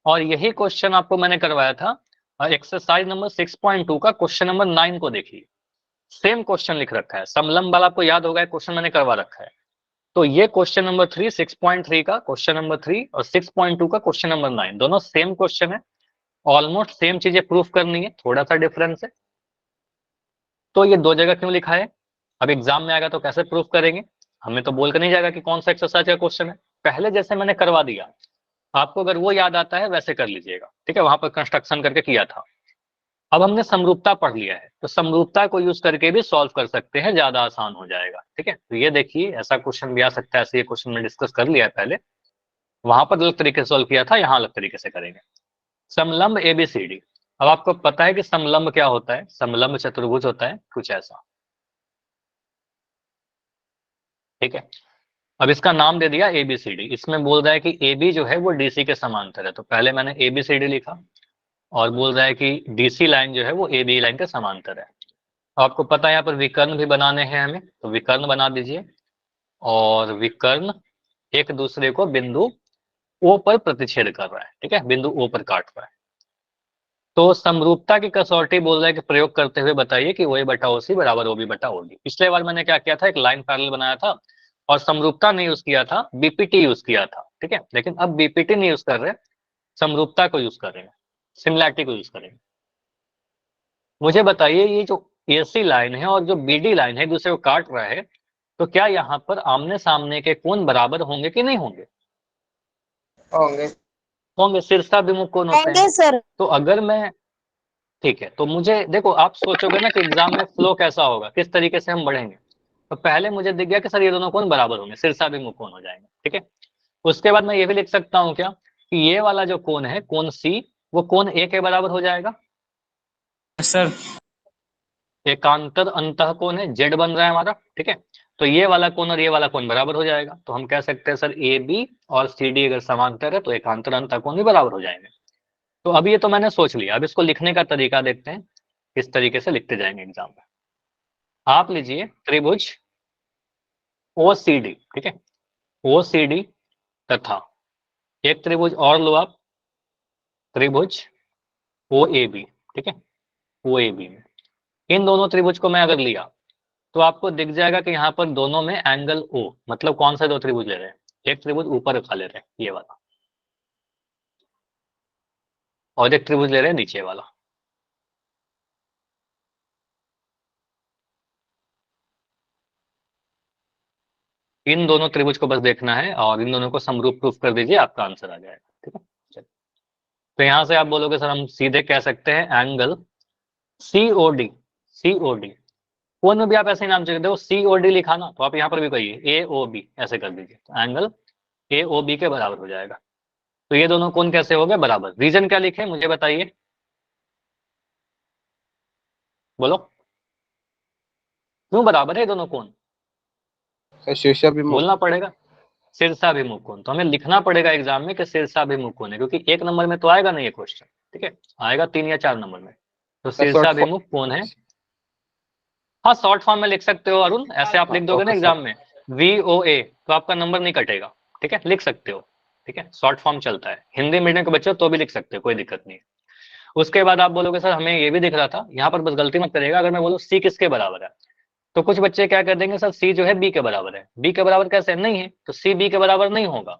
और यही क्वेश्चन आपको मैंने करवाया था एक्सरसाइज नंबर 6.2 का क्वेश्चन नंबर 9 को देखिए, सेम क्वेश्चन लिख रखा है, समलंब वाला आपको याद होगा, क्वेश्चन मैंने करवा रखा है। तो ये क्वेश्चन नंबर 3, 6.3 का क्वेश्चन नंबर 3 और 6.2 का क्वेश्चन नंबर 9, दोनों सेम क्वेश्चन है, ऑलमोस्ट सेम चीजें प्रूफ करनी है, थोड़ा सा डिफरेंस है। तो ये 2 जगह क्यों लिखा है? अब एग्जाम में आएगा तो कैसे प्रूफ करेंगे? हमें तो बोल कर नहीं जाएगा कि कौन सा एक्सरसाइज का क्वेश्चन है, पहले जैसे मैंने करवा दिया, आपको अगर वो याद आता है वैसे कर लीजिएगा। ठीक है, वहां पर कंस्ट्रक्शन करके किया था। अब हमने समरूपता पढ़ लिया है, तो समरूपता को यूज करके भी सॉल्व कर सकते हैं, ज्यादा आसान हो जाएगा। ठीक है, तो ये देखिए ऐसा क्वेश्चन भी आ सकता है, ऐसे ये क्वेश्चन में डिस्कस कर लिया है पहले, वहां पर अलग तरीके से सॉल्व किया था, यहाँ अलग तरीके से करेंगे। समलंब एबीसीडी, अब आपको पता है कि समलंब क्या होता है? समलंब चतुर्भुज होता है कुछ ऐसा। ठीक है, अब इसका नाम दे दिया एबीसीडी, इसमें बोल रहा है कि एबी जो है वो डीसी के समांतर है, तो पहले मैंने एबीसीडी लिखा, और बोल रहा है कि डीसी लाइन जो है वो एबी लाइन के समांतर है। आपको पता है यहाँ पर विकर्ण भी बनाने हैं हमें, तो विकर्ण बना दीजिए, और विकर्ण एक दूसरे को बिंदु ओ पर प्रतिच्छेद कर रहा है। ठीक है, बिंदु ओ पर काट रहा है। तो समरूपता की कसौटी बोल रहा है कि प्रयोग करते हुए बताइए कि ओ बटा ओ सी बराबर ओ बी बटा ओ डी। पिछले बार मैंने क्या किया था, एक लाइन पैरेलल बनाया था और समरूपता नहीं यूज किया था, बीपीटी यूज किया था। ठीक है, लेकिन अब बीपीटी नहीं यूज कर रहे, समरूपता को यूज कर रहे हैं, सिमिलैरिटी को यूज करेंगे। मुझे बताइए, ये जो एसी लाइन है और जो बीडी लाइन है, एक दूसरे को काट रहा है, तो क्या यहाँ पर आमने सामने के कोण बराबर होंगे कि नहीं होंगे? होंगे। होंगे, शीर्षाभिमुख कोण होते आएंगे हैं। सर। तो अगर मैं, ठीक है, तो मुझे देखो, आप सोचोगे ना कि एग्जाम में फ्लो कैसा होगा, किस तरीके से हम बढ़ेंगे, तो पहले मुझे दिख गया कि सर ये दोनों कोण बराबर होंगे, शीर्षाभिमुख कोण हो जाएंगे। ठीक है, उसके बाद मैं ये भी लिख सकता हूँ क्या, कि ये वाला जो कोण है, कोण सी, वो कोण ए के बराबर हो जाएगा। सर एकांतर अंतः कोण है, जेड बन रहा है हमारा। ठीक है, तो ये वाला कोण और ये वाला कोण बराबर हो जाएगा, तो हम कह सकते हैं सर ए बी और सी डी अगर समांतर है तो एकांतर अंतः कोण भी बराबर हो जाएंगे। तो अब ये तो मैंने सोच लिया, अब इसको लिखने का तरीका देखते हैं, किस तरीके से लिखते जाएंगे एग्जाम में। आप लीजिए त्रिभुज ओ सी डी, ठीक है, ओ सी डी तथा एक त्रिभुज और लो आप, त्रिभुज ओ ए बी। ठीक है, ओ ए बी में इन दोनों त्रिभुज को मैं अगर लिया तो आपको दिख जाएगा कि यहाँ पर दोनों में एंगल ओ, मतलब कौन से 2 त्रिभुज ले रहे हैं, एक त्रिभुज ऊपर रखा ले रहे हैं ये वाला, और एक त्रिभुज ले रहे हैं नीचे वाला। इन दोनों त्रिभुज को बस देखना है और इन दोनों को समरूप प्रूफ कर दीजिए, आपका आंसर आ जाएगा। ठीक है, चलिए, तो यहां से आप बोलोगे सर हम सीधे कह सकते हैं एंगल सीओडी, सीओडी, कोण में भी आप ऐसे ही नाम चाहिए, देखो सीओडी लिखा ना, तो आप यहाँ पर भी कहिए ए ओ बी, ऐसे कर दीजिए, तो एंगल ए ओ बी के बराबर हो जाएगा। तो ये दोनों कोण कैसे हो गए बराबर? रीजन क्या लिखे मुझे बताइए, बोलो, क्यों बराबर है ये दोनों कोण? शीर्षाभिमुख। बोलना पड़ेगा, शीर्षाभिमुख कोण, तो हमें लिखना पड़ेगा एग्जाम में कि शीर्षाभिमुख कोण है, क्योंकि 1 नंबर में तो आएगा नहीं ये क्वेश्चन। ठीक है, आएगा 3 या 4 नंबर में। तो short शीर्षाभिमुख कौन है? हाँ, शॉर्ट फॉर्म में लिख सकते हो अरुण, ऐसे आप लिख दोगे ना okay, एग्जाम में VOA, तो आपका नंबर नहीं कटेगा। ठीक है, लिख सकते हो। ठीक है, शॉर्ट फॉर्म चलता है, हिंदी मीडियम के बच्चे हो तो भी लिख सकते हो, कोई दिक्कत नहीं है। उसके बाद आप बोलोगे सर हमें ये भी दिख रहा था, यहाँ पर बस गलती मत करिएगा, अगर मैं बोलूँ सी किसके बराबर है, तो कुछ बच्चे क्या कर देंगे, सर सी जो है बी के बराबर है। बी के बराबर कैसे? नहीं है, तो सी बी के बराबर नहीं होगा।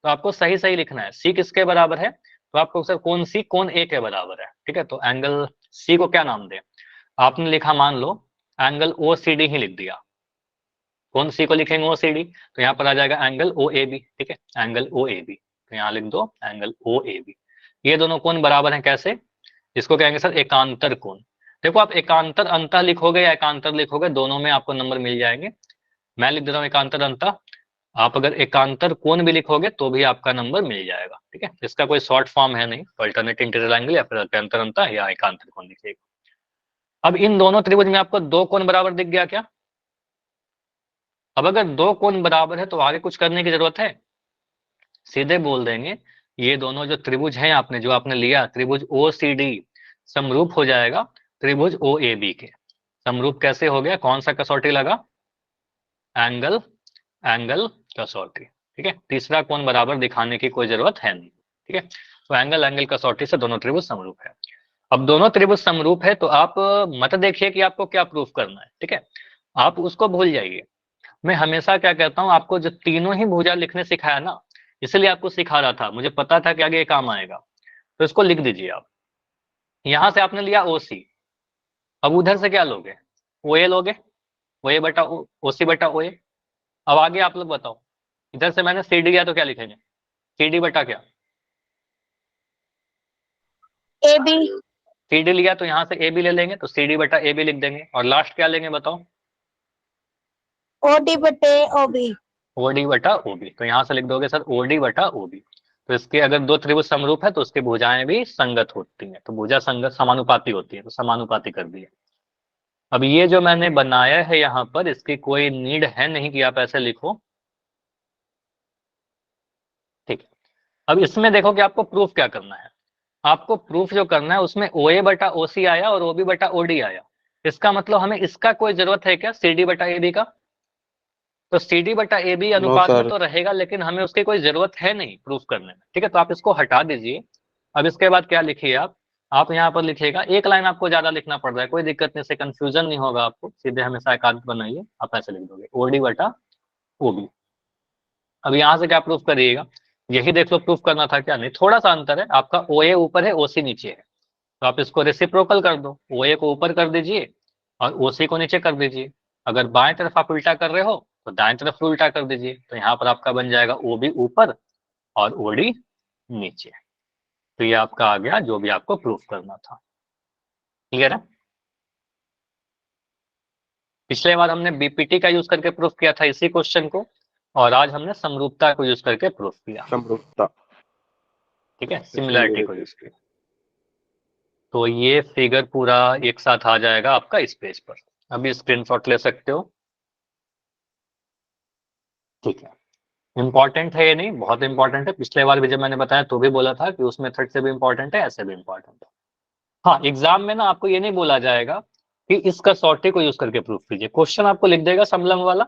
तो आपको सही सही लिखना है, सी किसके बराबर है, तो आपको सर कौन सी कौन ए के बराबर है। ठीक है, तो एंगल सी को क्या नाम दे, आपने लिखा मान लो एंगल ओ सी डी ही लिख दिया। कौन सी को लिखेंगे? ओ सी डी, तो यहाँ पर आ जाएगा एंगल ओ ए बी। ठीक है, एंगल ओ ए बी, तो यहाँ लिख दो एंगल ओ ए बी। ये दोनों कोण बराबर हैं कैसे? इसको कहेंगे सर एकांतर कोण। देखो आप एकांतर अंतः लिखोगे या एकांतर लिखोगे, दोनों में आपको नंबर मिल जाएंगे। मैं लिख देता हूँ एकांतर अंतः, आप अगर एकांतर कोण भी लिखोगे तो भी आपका नंबर मिल जाएगा। ठीक है, इसका कोई शॉर्ट फॉर्म है नहीं, अल्टरनेट इंटीरियर एंगल या फिर एकांतर अंतः या एकांतर कोण लिखिएगा। अब इन दोनों त्रिभुज में आपको दो कोण बराबर दिख गया क्या? अब अगर दो कोण बराबर है तो आगे कुछ करने की जरूरत है? सीधे बोल देंगे ये दोनों जो त्रिभुज हैं आपने जो आपने लिया त्रिभुज ओ सी डी समरूप हो जाएगा त्रिभुज ओ ए बी के। समरूप कैसे हो गया? कौन सा कसौटी लगा? एंगल एंगल कसौटी। ठीक है, तीसरा कोण बराबर दिखाने की कोई जरूरत है नहीं। ठीक है, तो एंगल एंगल कसौटी से दोनों त्रिभुज समरूप है। अब दोनों त्रिभुज समरूप है तो आप मत देखिए कि आपको क्या प्रूफ करना है। ठीक है, आप उसको भूल जाइए। मैं हमेशा क्या कहता हूँ, आपको जो तीनों ही भुजा लिखने सिखाया ना, इसलिए आपको सिखा रहा था, मुझे पता था कि आगे ये काम आएगा। तो इसको लिख दीजिए आप। यहां से आपने लिया ओ सी, अब उधर से क्या लोगे? ओ ए लोगे, ओ ए बटा ओ सी बटा ओ ए। अब आगे आप लोग बताओ, इधर से मैंने सी डी लिया तो क्या लिखेंगे? सी डी बटा क्या? A B. सी डी लिया तो यहाँ से ए बी ले लेंगे, तो सी डी बटा ए बी लिख देंगे। और लास्ट क्या लेंगे बताओ? ओ डी बटे ओ बी। ओ डी बटा ओ बी, तो यहाँ से लिख दोगे सर ओ डी बटा ओ बी। तो इसके अगर दो त्रिभुज समरूप है तो उसकी भुजाएं भी संगत होती हैं, तो भुजा संगत समानुपाती होती है, तो समानुपाती कर दिए। अब ये जो मैंने बनाया है यहाँ पर, इसकी कोई नीड है नहीं कि आप ऐसे लिखो। ठीक है, अब इसमें देखो कि आपको प्रूफ क्या करना है। आपको प्रूफ जो करना है उसमें ओ ए बटा ओ सी आया और ओ बी बटा ओ डी आया। इसका मतलब हमें इसका कोई जरूरत है क्या सी डी बटा ए बी का? तो सी डी बटा ए बी नो अनुपात में सर। तो रहेगा, लेकिन हमें उसकी कोई जरूरत है नहीं प्रूफ करने में। ठीक है, तो आप इसको हटा दीजिए। अब इसके बाद क्या लिखिए आप यहाँ पर लिखिएगा, एक लाइन आपको ज्यादा लिखना पड़ रहा है, कोई दिक्कत नहीं, से कंफ्यूजन नहीं होगा आपको, सीधे हमेशा एक आदत बनाइए, आप ऐसे लिख दोगे ओ डी बटा ओ बी। अब यहाँ से क्या प्रूफ करिएगा? यही देख लो प्रूफ करना था क्या? नहीं, थोड़ा सा अंतर है, आपका ओ ए ऊपर है ओ सी नीचे है, तो आप इसको रेसिप्रोकल कर दो, ओ ए को ऊपर कर दीजिए और ओ सी को नीचे कर दीजिए। अगर बाएं तरफ आप उल्टा कर रहे हो तो दाएं तरफ भी उल्टा कर दीजिए, तो यहाँ पर आपका बन जाएगा ओ बी ऊपर और ओ डी नीचे। तो ये आपका आ गया जो भी आपको प्रूफ करना था। क्लियर है? पिछले बार हमने बीपीटी का यूज करके प्रूफ किया था इसी क्वेश्चन को, और आज हमने समरूपता को यूज करके प्रूफ किया। समरूपता। ठीक है, सिमिलैरिटी को यूज किया। तो ये फिगर पूरा एक साथ आ जाएगा आपका इस पेज पर। अभी स्क्रीनशॉट ले सकते हो। ठीक है, इंपॉर्टेंट है ये, नहीं बहुत इंपॉर्टेंट है। पिछले बार भी जब मैंने बताया तो भी बोला था कि उस मेथड से भी इंपॉर्टेंट है, ऐसे भी इंपॉर्टेंट है। हाँ, एग्जाम में ना आपको ये नहीं बोला जाएगा कि इस कसौटी को यूज करके प्रूफ कीजिए, क्वेश्चन आपको लिख देगा समलंब वाला।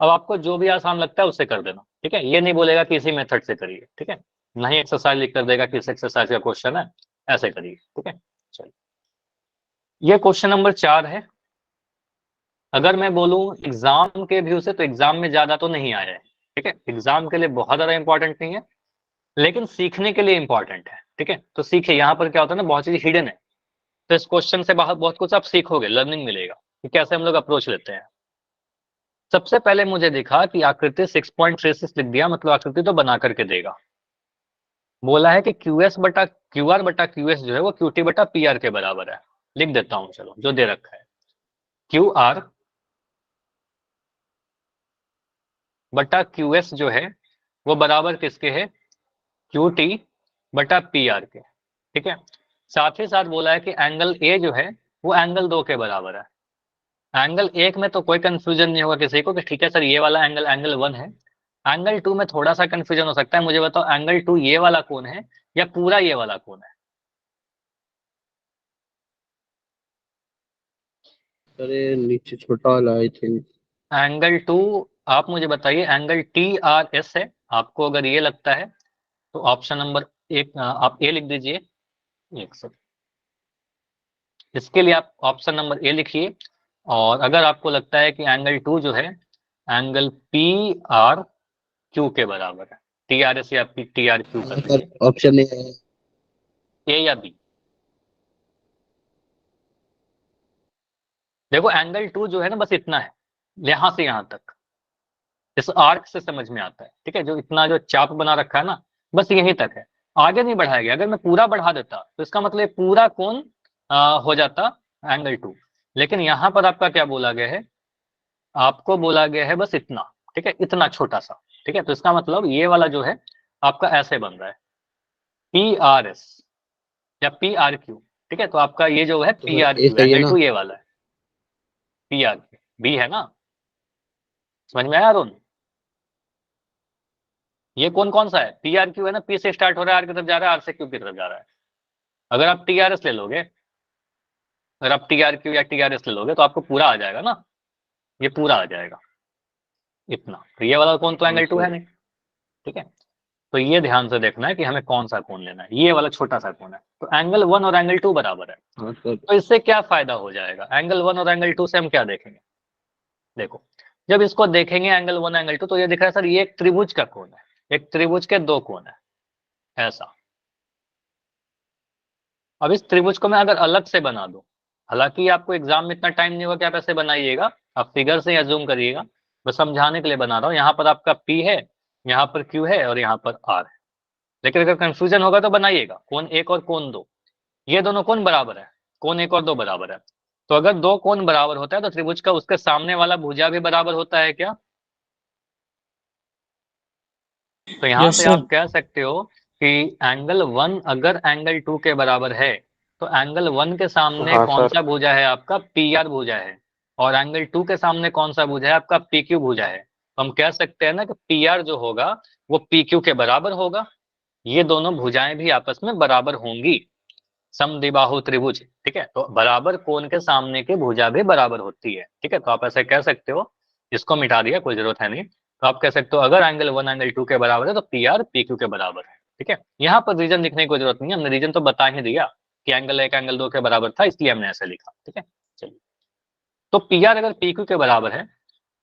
अब आपको जो भी आसान लगता है उससे कर देना। ठीक है, ये नहीं बोलेगा कि इसी मेथड से करिए। ठीक है, नहीं एक्सरसाइज लिख कर देगा कि इस एक्सरसाइज का क्वेश्चन है, ऐसे करिए। ठीक है, चलिए ये क्वेश्चन नंबर 4 है। अगर मैं बोलूं एग्जाम के व्यू से तो एग्जाम में ज्यादा तो नहीं आया है। ठीक है, एग्जाम के लिए बहुत ज्यादा इंपॉर्टेंट नहीं है, लेकिन सीखने के लिए इंपॉर्टेंट है। ठीक है, तो सीखिए, यहाँ पर क्या होता है ना, बहुत चीज हिडन है, तो इस क्वेश्चन से बाहर बहुत कुछ आप सीखोगे, लर्निंग मिलेगा कि कैसे हम लोग अप्रोच लेते हैं। सबसे पहले मुझे दिखा कि आकृति 6.36 लिख दिया, मतलब आकृति तो बना करके देगा। बोला है कि QS बटा QR बटा QS जो है वो QT बटा PR के बराबर है। लिख देता हूं, चलो जो दे रखा है QR बटा QS जो है वो बराबर किसके है? QT बटा PR के। ठीक है, साथ ही साथ बोला है कि एंगल A जो है वो एंगल 2 के बराबर है। एंगल 1 में तो कोई कंफ्यूजन नहीं होगा किसी को कि ठीक है सर ये वाला एंगल एंगल 1 है। एंगल 2 में थोड़ा सा कंफ्यूजन हो सकता है, मुझे बताओ एंगल 2 ये वाला कौन है या पूरा ये वाला कौन है? अरे नीचे छोटा वाला आई थिंक। एंगल टू, आप मुझे बताइए एंगल टी आर एस है, आपको अगर ये लगता है तो ऑप्शन नंबर एक आप ए लिख दीजिए। एक सेकंड, इसके लिए आप ऑप्शन नंबर ए लिखिए। और अगर आपको लगता है कि एंगल टू जो है एंगल पी आर क्यू के बराबर है, टी आर एस या टी आर क्यू कर सर लीजिए, ऑप्शन ए है। ए या बी। देखो एंगल टू जो है ना बस इतना है, यहां से यहां तक, इस आर्क से समझ में आता है, ठीक है, जो इतना जो चाप बना रखा है ना बस यहीं तक है, आगे नहीं बढ़ाया गया। अगर मैं पूरा बढ़ा देता तो इसका मतलब ये पूरा कोण हो जाता एंगल टू, लेकिन यहाँ पर आपका क्या बोला गया है, आपको बोला गया है बस इतना, ठीक है, इतना छोटा सा, ठीक है। तो इसका मतलब ये वाला जो है आपका ऐसे बन रहा है पी आर एस या पी आर क्यू, ठीक है। तो आपका ये जो है तो P sir R A Q, सही है एंगल ना? टू ये वाला है पी आर क्यू, बी है ना, समझ में आया अरुण? ये कौन कौन सा है, पी आर क्यू है ना, पी से स्टार्ट हो रहा है आर की तरफ जा रहा है, आर से क्यू की तरफ जा रहा है। अगर आप टी आर एस ले लोगे, अगर आप टी आर क्यू या टी आर एस ले लोगे तो आपको पूरा आ जाएगा ना, ये पूरा आ जाएगा इतना। तो ये वाला कौन तो हाँ एंगल टू है सर। नहीं, ठीक है। तो ये ध्यान से देखना है कि हमें कौन सा कोण लेना है, ये वाला छोटा सा कोण है। तो एंगल वन और एंगल टू बराबर है, हाँ सर। तो इससे क्या फायदा हो जाएगा, एंगल वन और एंगल टू से हम क्या देखेंगे, देखो जब इसको देखेंगे एंगल वन एंगल टू तो ये दिख रहा है सर ये एक त्रिभुज का कोण है, एक त्रिभुज के दो कोण है ऐसा। अब इस त्रिभुज को मैं अगर अलग से बना दूं, हालांकि आपको एग्जाम में इतना टाइम नहीं होगा कि आप ऐसे बनाइएगा, आप फिगर से अज्यूम करिएगा, बस समझाने के लिए बना रहा हूँ। यहाँ पर आपका P है, यहाँ पर Q है और यहाँ पर R है, लेकिन अगर कंफ्यूजन होगा तो बनाइएगा कोण एक और कोण दो, ये दोनों कोण बराबर है, कोण एक और दो बराबर है। तो अगर दो कोण बराबर होता है तो त्रिभुज का उसके सामने वाला भुजा भी बराबर होता है क्या? तो यहाँ यस से सर। आप कह सकते हो कि एंगल वन अगर एंगल टू के बराबर है तो एंगल वन के सामने हाँ कौन सर। सा भुजा है आपका, पी आर भुजा है, और एंगल टू के सामने कौन सा भुजा है आपका, पी क्यू भुजा है। तो हम कह सकते हैं ना कि पी आर जो होगा वो पी क्यू के बराबर होगा, ये दोनों भुजाएं भी आपस में बराबर होंगी, समद्विबाहु त्रिभुज, ठीक है। तो बराबर कोण के सामने की भुजा भी बराबर होती है, ठीक है। तो आप ऐसे कह सकते हो, इसको मिटा दिया, कोई जरूरत है नहीं। तो आप कह सकते हो अगर एंगल वन एंगल टू के बराबर है तो पी आर पी क्यू के बराबर है, ठीक है। यहाँ पर रीजन लिखने की कोई जरूरत नहीं है, हमने रीजन तो बता ही दिया कि एंगल एक एंगल दो के बराबर था, इसलिए हमने ऐसे लिखा, ठीक है। चलिए, तो पी आर अगर पी क्यू के बराबर है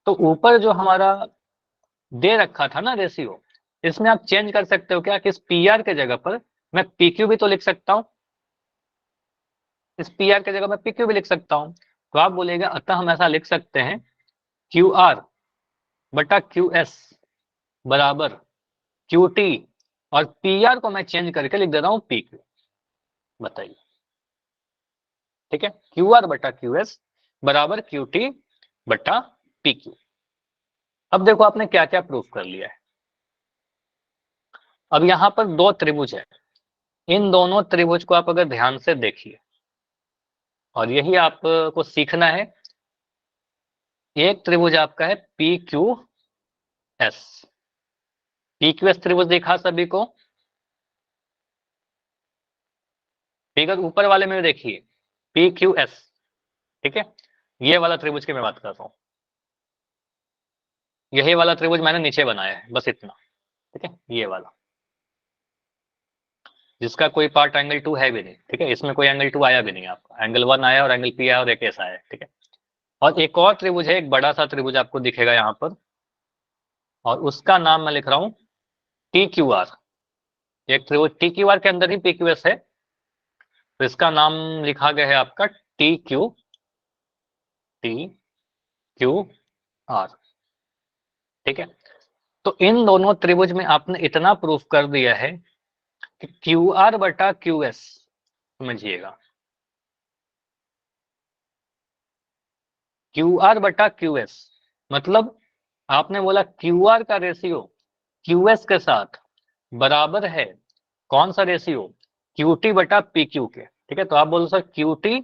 तो ऊपर जो हमारा दे रखा था ना रेशियो, इसमें आप चेंज कर सकते हो क्या कि इस पी आर के जगह पर मैं पी क्यू भी तो लिख सकता हूँ, इस पी आर की जगह मैं पी क्यू भी लिख सकता हूं। तो आप बोलेगा अतः हम ऐसा लिख सकते हैं क्यू आर बटा क्यू एस बराबर क्यू टी, और पी आर को मैं चेंज करके लिख दे रहा हूं पी क्यू, बताइए, ठीक है। क्यू आर बटा क्यू एस बराबर क्यू टी बटा पी क्यू। अब देखो आपने क्या क्या प्रूफ कर लिया है। अब यहां पर दो त्रिभुज है, इन दोनों त्रिभुज को आप अगर ध्यान से देखिए, और यही आपको सीखना है। एक त्रिभुज आपका है P Q S, P Q S त्रिभुज देखा सभी को, फिगर ऊपर वाले में देखिए पी क्यू एस, ठीक है। ये वाला त्रिभुज की मैं बात कर रहा हूं, यही वाला त्रिभुज मैंने नीचे बनाया है, बस इतना, ठीक है, ये वाला जिसका कोई पार्ट एंगल टू है भी नहीं, ठीक है, इसमें कोई एंगल टू आया भी नहीं, आपका एंगल वन आया और एंगल पी आया और एक ऐसा है, ठीक है। और एक और त्रिभुज है, एक बड़ा सा त्रिभुज आपको दिखेगा यहाँ पर, और उसका नाम मैं लिख रहा हूं टी क्यू आर। एक त्रिभुज टी क्यू आर के अंदर ही पी क्यू एस है, तो इसका नाम लिखा गया है आपका टी क्यू आर, ठीक है। तो इन दोनों त्रिभुज में आपने इतना प्रूफ कर दिया है कि क्यू आर बटा क्यू एस, समझिएगा, क्यू आर बटा क्यू एस मतलब आपने बोला क्यू आर का रेशियो क्यू एस के साथ बराबर है, कौन सा रेशियो, क्यू टी बटा पी क्यू के, ठीक है। तो आप बोलो सर क्यू टी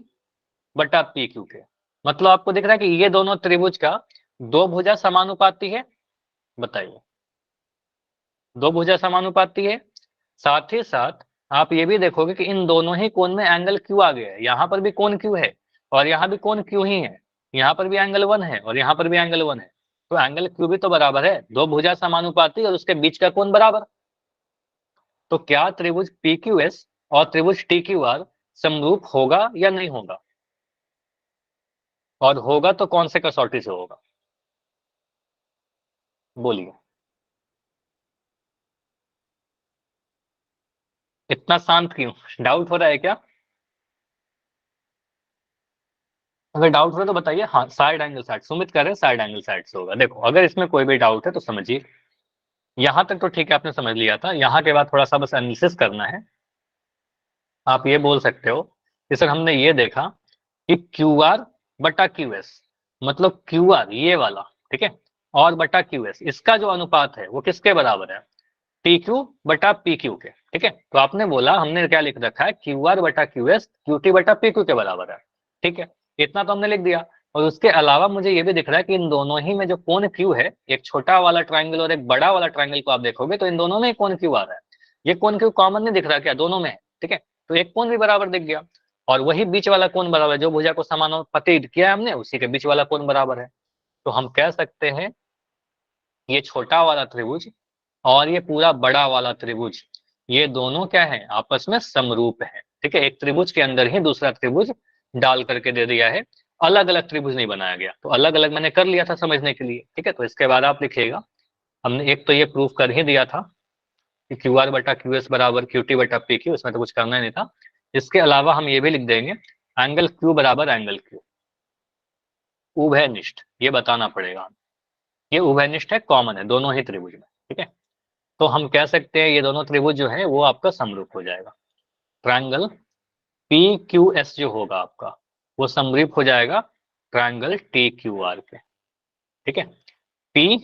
बटा पी क्यू के, मतलब आपको दिख रहा है कि ये दोनों त्रिभुज का दो भुजा समानुपाती है, बताइए, दो भुजा समानुपाती है। साथ ही साथ आप ये भी देखोगे कि इन दोनों ही कोण में एंगल क्यू आ गया है, यहां पर भी कोण क्यू है और यहाँ भी कोण क्यू ही है, यहाँ पर भी एंगल 1 है और यहाँ पर भी एंगल 1 है, तो एंगल क्यू भी तो बराबर है, दो भुजा समानुपाती और उसके बीच का कोण बराबर। तो क्या त्रिभुज पी क्यू एस और त्रिभुज टी क्यू आर समरूप होगा या नहीं होगा, और होगा तो कौन से कसौटी से होगा, बोलिए। इतना शांत क्यों, डाउट हो रहा है क्या? अगर डाउट हो रहा है तो बताइए। हाँ, साइड एंगल साइड, सुमित कह रहे हैं साइड एंगल साइड से होगा। देखो अगर इसमें कोई भी डाउट है तो समझिए, यहां तक तो ठीक है, आपने समझ लिया था, यहाँ के बाद थोड़ा सा बस एनालिसिस करना है। आप ये बोल सकते हो कि सर हमने ये देखा कि क्यू आर बटा क्यू एस, मतलब क्यू आर ये वाला, ठीक है, और बटा क्यू एस, इसका जो अनुपात है वो किसके बराबर है, टी क्यू बटा पी क्यू के, ठीक है। तो आपने बोला, हमने क्या लिख रखा है, क्यू आर बटा क्यू एस क्यू टी बटा पी क्यू के बराबर है, ठीक है, इतना तो हमने लिख दिया। और उसके अलावा मुझे ये भी दिख रहा है कि इन दोनों ही में जो कोण क्यू है, एक छोटा वाला ट्राइंगल और एक बड़ा वाला ट्राइंगल को आप देखोगे तो इन दोनों में कोण क्यू आ रहा है, ये कोण क्यू कॉमन नहीं दिख रहा क्या, दोनों में है, ठीक है, तो एक कोण भी बराबर दिख गया। और वही बीच वाला कोण बराबर है, जो भुजा को समानुपाती किया है हमने, उसी के बीच वाला कोण बराबर है। तो हम कह सकते हैं ये छोटा वाला त्रिभुज और ये पूरा बड़ा वाला त्रिभुज, ये दोनों क्या है, आपस में समरूप है, ठीक है। एक त्रिभुज के अंदर ही दूसरा त्रिभुज डाल करके दे दिया है, अलग अलग त्रिभुज नहीं बनाया गया, तो अलग अलग मैंने कर लिया था समझने के लिए, ठीक है। तो इसके बाद आप लिखिएगा, हमने एक तो ये प्रूफ कर ही दिया था कि क्यू आर बटा क्यू एस बराबर क्यू टी बटा पी क्यू, इसमें तो कुछ करना ही नहीं था। इसके अलावा हम ये भी लिख देंगे, एंगल क्यू बराबर एंगल क्यू उभयनिष्ठ, ये बताना पड़ेगा, ये उभयनिष्ठ है, कॉमन है दोनों ही त्रिभुज में, ठीक है। तो हम कह सकते हैं ये दोनों त्रिभुज जो है वो आपका समरूप हो जाएगा, ट्रायंगल पी क्यू एस जो होगा आपका वो समरूप हो जाएगा ट्रायंगल टी क्यू आर के, ठीक है, P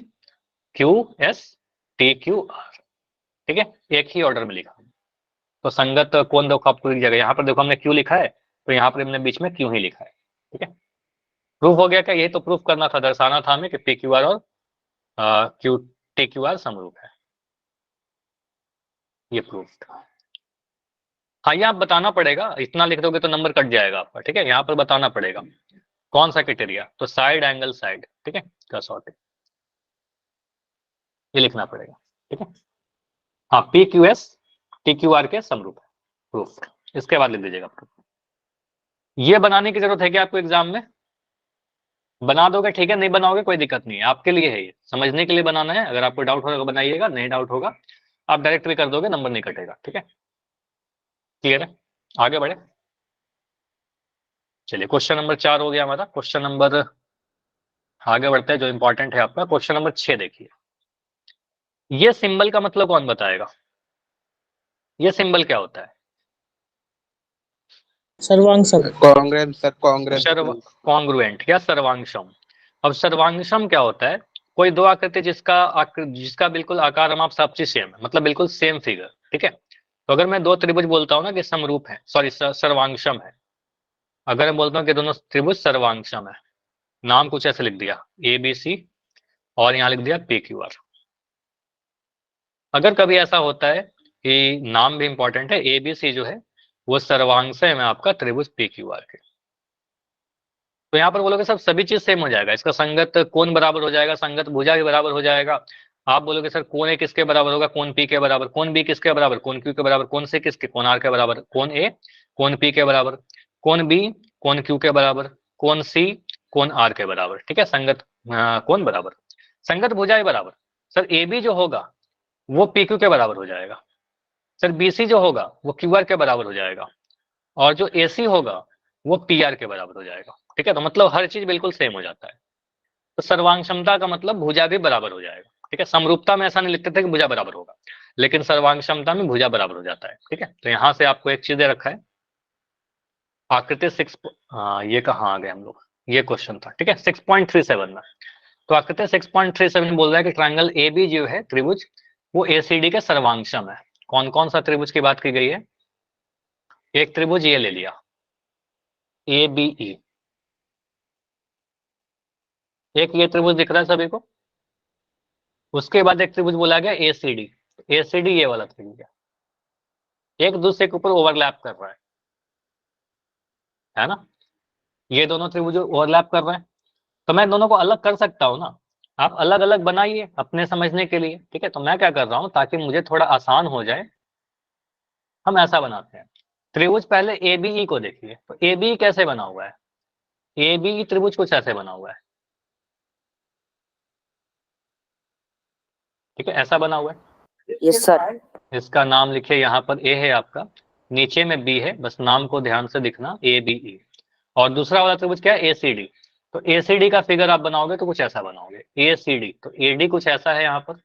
Q S T Q R, ठीक है, एक ही ऑर्डर में लिखा। तो संगत कोण देखो आपको लिख जाएगा, यहाँ पर देखो हमने क्यू लिखा है तो यहाँ पर हमने बीच में क्यू ही लिखा है, ठीक है। प्रूफ हो गया क्या, यही तो प्रूफ करना था, दर्शाना था हमें कि पी क्यू आर और क्यू टी क्यू आर समरूप है, ये प्रूफ था। हाँ, ये आप बताना पड़ेगा, इतना लिख दोगे तो नंबर कट जाएगा आपका, ठीक है, यहाँ पर बताना पड़ेगा कौन सा क्राइटेरिया, तो साइड एंगल साइड, ठीक है, कसौटी, ये लिखना पड़ेगा, ठीक है। हाँ, P Q S T Q R के समरूप है, प्रूफ, इसके बाद लिख दीजिएगा प्रूफ। ये बनाने की जरूरत है क्या आपको एग्जाम में, बना दोगे ठीक है, नहीं बनाओगे कोई दिक्कत नहीं है, आपके लिए है ये, समझने के लिए बनाना है। अगर आपको डाउट होगा बनाइएगा, नहीं डाउट होगा आप डायरेक्ट भी कर दोगे, नंबर नहीं कटेगा, ठीक है, क्लियर है, आगे बढ़े। चलिए क्वेश्चन नंबर 4 हो गया हमारा, क्वेश्चन नंबर आगे बढ़ते हैं, जो इंपॉर्टेंट है आपका क्वेश्चन नंबर 6 देखिए। ये सिंबल का मतलब कौन बताएगा, ये सिंबल क्या होता है, सर्वांग सब कॉन्ग्रेंट सर, कॉन्ग्रेंट। कॉन्ग्रुएंट या सर्वांगसम। अब सर्वांगसम क्या होता है, कोई दो आकृति जिसका बिल्कुल आकार हम आप सब चीज सेम है, मतलब बिल्कुल सेम फिगर, ठीक है। तो अगर मैं दो त्रिभुज बोलता हूँ ना कि समरूप है, सॉरी सर्वांगसम है, अगर मैं बोलता हूँ कि दोनों त्रिभुज सर्वांगसम है, नाम कुछ ऐसे लिख दिया ए बी सी और यहाँ लिख दिया पी क्यू आर। अगर कभी ऐसा होता है कि नाम भी इंपॉर्टेंट है, ए बी सी जो है वो सर्वांगसम है आपका त्रिभुज पी क्यू आर के, तो यहाँ पर बोलोगे सब सभी चीज सेम हो जाएगा, इसका संगत कोण बराबर हो जाएगा, संगत भुजा भी बराबर हो जाएगा। आप बोलोगे सर कोण ए किसके बराबर होगा, कोण पी के बराबर, कोण बी किसके बराबर, कोण क्यू के बराबर, कोण सी किसके, कोण आर के बराबर, कोण ए कोण पी के बराबर, कोण बी कोण क्यू के बराबर, कोण सी कोण आर के बराबर, ठीक है, संगत कोण बराबर, संगत भुजा भी बराबर। सर ए बी जो होगा वो पी क्यू के बराबर हो जाएगा, सर बी सी जो होगा वो क्यू आर के बराबर हो जाएगा, और जो ए सी होगा वो पी आर के बराबर हो जाएगा, ठीक है। तो मतलब हर चीज बिल्कुल सेम हो जाता है, तो सर्वांग क्षमता का मतलब भुजा भी बराबर हो जाएगा, ठीक है। समरूपता में ऐसा नहीं लिखते थे कि भुजा बराबर होगा, लेकिन सर्वांग क्षमता में भुजा बराबर हो जाता है, ठीक है। तो यहाँ से आपको एक चीज दे रखा है, आकृति 6, ये कहाँ आ गए हम लोग, ये क्वेश्चन था, ठीक है, 6.37 में। तो आकृति 6.37 बोल रहा है कि ट्रायंगल ए बी जो है त्रिभुज वो एसीडी के सर्वांगसम है। कौन कौन सा त्रिभुज की बात की गई है, एक त्रिभुज ये ले लिया ए बी ई, एक ये त्रिभुज दिख रहा है सभी को, उसके बाद एक त्रिभुज बोला गया एसीडी, एसीडी ये वाला त्रिभुज है, एक दूसरे के ऊपर ओवरलैप कर रहा है ना, ये दोनों त्रिभुज ओवरलैप कर रहे हैं, तो मैं दोनों को अलग कर सकता हूँ ना, आप अलग अलग बनाइए अपने समझने के लिए, ठीक है। तो मैं क्या कर रहा हूँ ताकि मुझे थोड़ा आसान हो जाए, हम ऐसा बनाते हैं। त्रिभुज पहले एबीई को देखिए, तो एबी कैसे बना हुआ है, एबी त्रिभुज कुछ ऐसे बना हुआ है, ठीक है, ऐसा बना हुआ है। Yes sir. इसका नाम लिखिए, यहाँ पर ए है आपका, नीचे में बी है, बस नाम को ध्यान से दिखना, ए बी ई। और दूसरा वाला त्रिभुज क्या है, ए सी डी। तो ए सी डी का फिगर आप बनाओगे तो कुछ ऐसा बनाओगे, ए सी डी। तो ए डी कुछ ऐसा है यहाँ पर,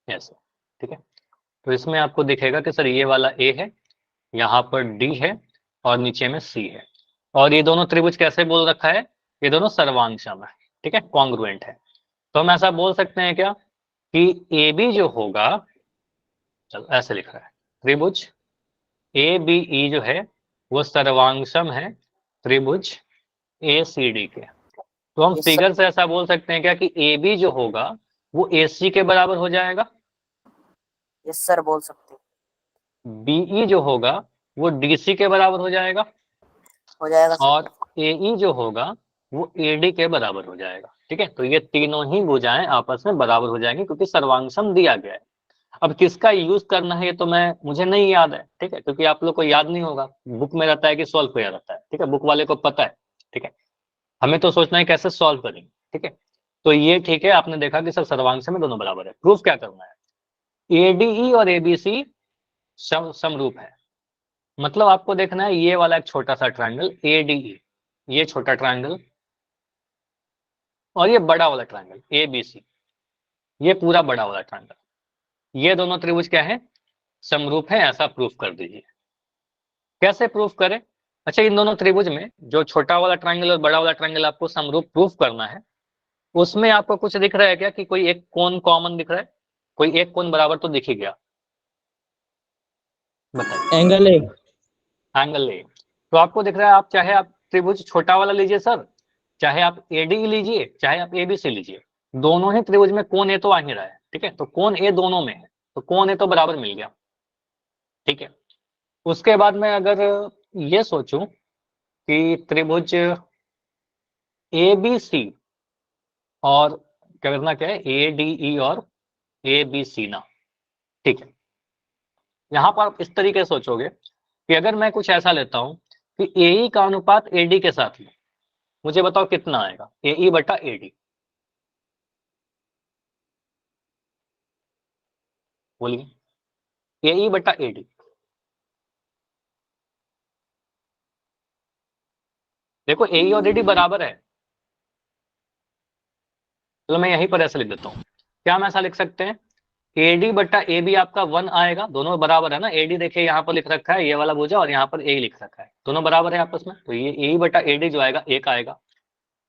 ऐसा, ठीक है। तो इसमें आपको दिखेगा कि सर ये वाला ए है, यहाँ पर डी है, और नीचे में सी है। और ये दोनों त्रिभुज कैसे बोल रखा है, ये दोनों सर्वांगसम है, ठीक है, कॉन्ग्रुएंट है। तो हम ऐसा बोल सकते हैं क्या कि ए बी जो होगा, चलो ऐसे लिख रहा है, त्रिभुज ए बी ई जो है वो सर्वांगसम है त्रिभुज ए सी डी के। तो हम Yes, फिगर से ऐसा बोल सकते हैं क्या कि ए बी जो होगा वो ए सी के बराबर हो जाएगा, यस सर बोल सकते हैं। बीई जो होगा वो डी सी के बराबर हो जाएगा, हो जाएगा सर। और ए जो होगा वो ए डी के बराबर हो जाएगा, ठीक है। तो ये तीनों ही भुजाएं आपस में बराबर हो जाएंगी क्योंकि सर्वांगसम दिया गया है। अब किसका यूज करना है ये तो मुझे नहीं याद है, ठीक है, क्योंकि आप लोग को याद नहीं होगा, बुक में रहता है कि सॉल्व किया रहता है, ठीक है, बुक वाले को पता है, ठीक है। हमें तो सोचना है कैसे सॉल्व करेंगे, ठीक है। तो ये ठीक है, आपने देखा कि सर सर्वांगसम में दोनों बराबर है। प्रूफ क्या करना है, एडीई और एबीसी समरूप है, मतलब आपको देखना है ये वाला एक छोटा सा ट्रायंगल एडीई, ये छोटा ट्रायंगल, और ये बड़ा वाला ट्रायंगल एबीसी, ये पूरा बड़ा वाला ट्रायंगल, ये दोनों त्रिभुज क्या है, समरूप है, ऐसा प्रूफ कर दीजिए। कैसे प्रूफ करें, अच्छा इन दोनों त्रिभुज में जो छोटा वाला ट्रायंगल और बड़ा वाला ट्रायंगल आपको समरूप प्रूफ करना है, उसमें आपको कुछ दिख रहा है क्या कि कोई एक कोण कॉमन दिख रहा है, कोई एक कोण बराबर तो दिख ही गया, बताइए। Angle A. एंगल ए, तो आपको दिख रहा है, आप चाहे आप त्रिभुज छोटा वाला लीजिए सर, चाहे आप एडी लीजिए, चाहे आप एबीसी लीजिए, दोनों ही त्रिभुज में कोण ए तो आ ही रहा है, ठीक है। तो कोण ए दोनों में है, तो कोण ए तो बराबर मिल गया, ठीक है। उसके बाद मैं अगर ये सोचूं कि त्रिभुज ए बी सी, और करना क्या है, ए डी ई और ए बी सी ना, ठीक है। यहाँ पर आप इस तरीके से सोचोगे कि अगर मैं कुछ ऐसा लेता हूं कि ए का अनुपात एडी के साथ में, मुझे बताओ कितना आएगा, ए बटा एडी, बोलिए, ए बटा एडी। देखो ए और एडी बराबर है, चलो मैं यहीं पर ऐसे लिख देता हूँ, क्या हम ऐसा लिख सकते हैं, एडी बटा ए बी आपका 1 आएगा, दोनों बराबर है ना, एडी देखिए यहाँ पर लिख रखा है ये वाला भुजा, और यहाँ पर ए लिख रखा है, दोनों बराबर है आपस में, तो ये ए बटा एडी जो आएगा एक आएगा।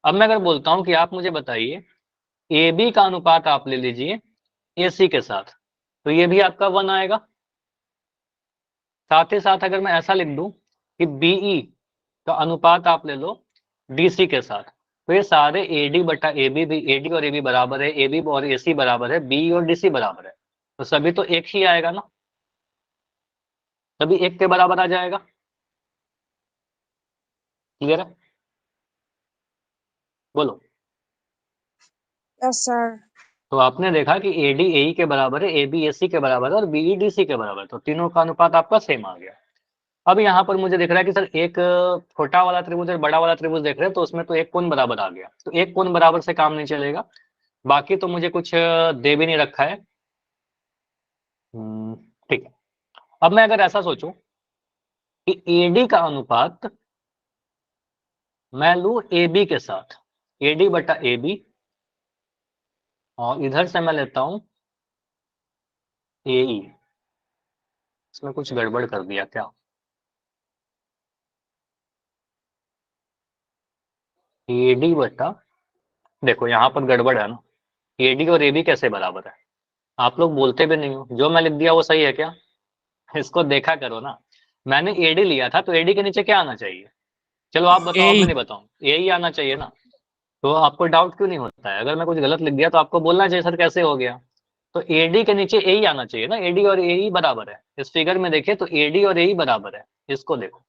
अब मैं अगर बोलता हूँ कि आप मुझे बताइए ए बी का अनुपात आप ले लीजिए ए सी के साथ, तो ये भी आपका 1 आएगा। साथ ही साथ अगर मैं ऐसा लिख दूं कि बीई का अनुपात आप ले लो डीसी के साथ, तो ये सारे एडी बटा एबी भी, एडी और एबी बराबर है, एबी और एसी बराबर है, बी और डीसी बराबर है, तो सभी तो एक ही आएगा ना, सभी एक के बराबर आ जाएगा, क्लियर है, बोलो। Yes sir. तो आपने देखा कि एडी एई के बराबर है, एबी एसी के बराबर है, और बीई डीसी के बराबर है, तो तीनों का अनुपात आपका सेम आ गया। अब यहाँ पर मुझे दिख रहा है कि सर एक छोटा वाला त्रिभुज और बड़ा वाला त्रिभुज देख रहे हैं, तो उसमें तो एक कोण बराबर आ गया, तो एक कोण बराबर से काम नहीं चलेगा, बाकी तो मुझे कुछ दे भी नहीं रखा है, ठीक है। अब मैं अगर ऐसा सोचूं कि एडी का अनुपात मैं लू एबी के साथ, एडी बटा एबी, और इधर से मैं लेता हूं एई, इसमें कुछ गड़बड़ कर दिया क्या, एडी बटा, देखो यहाँ पर गड़बड़ है ना, एडी और एबी कैसे बराबर है, आप लोग बोलते भी नहीं हो, जो मैं लिख दिया वो सही है क्या, इसको देखा करो ना। मैंने एडी लिया था, तो एडी के नीचे क्या आना चाहिए, चलो आप बताओ, मैं नहीं बताऊं, यही आना चाहिए ना, तो आपको डाउट क्यों नहीं होता है, अगर मैं कुछ गलत लिख दिया तो आपको बोलना चाहिए सर कैसे हो गया, तो एडी के नीचे ए आना चाहिए ना, एडी और ए बराबर है, इस फिगर में देखिए तो एडी और ए बराबर है, इसको देखो,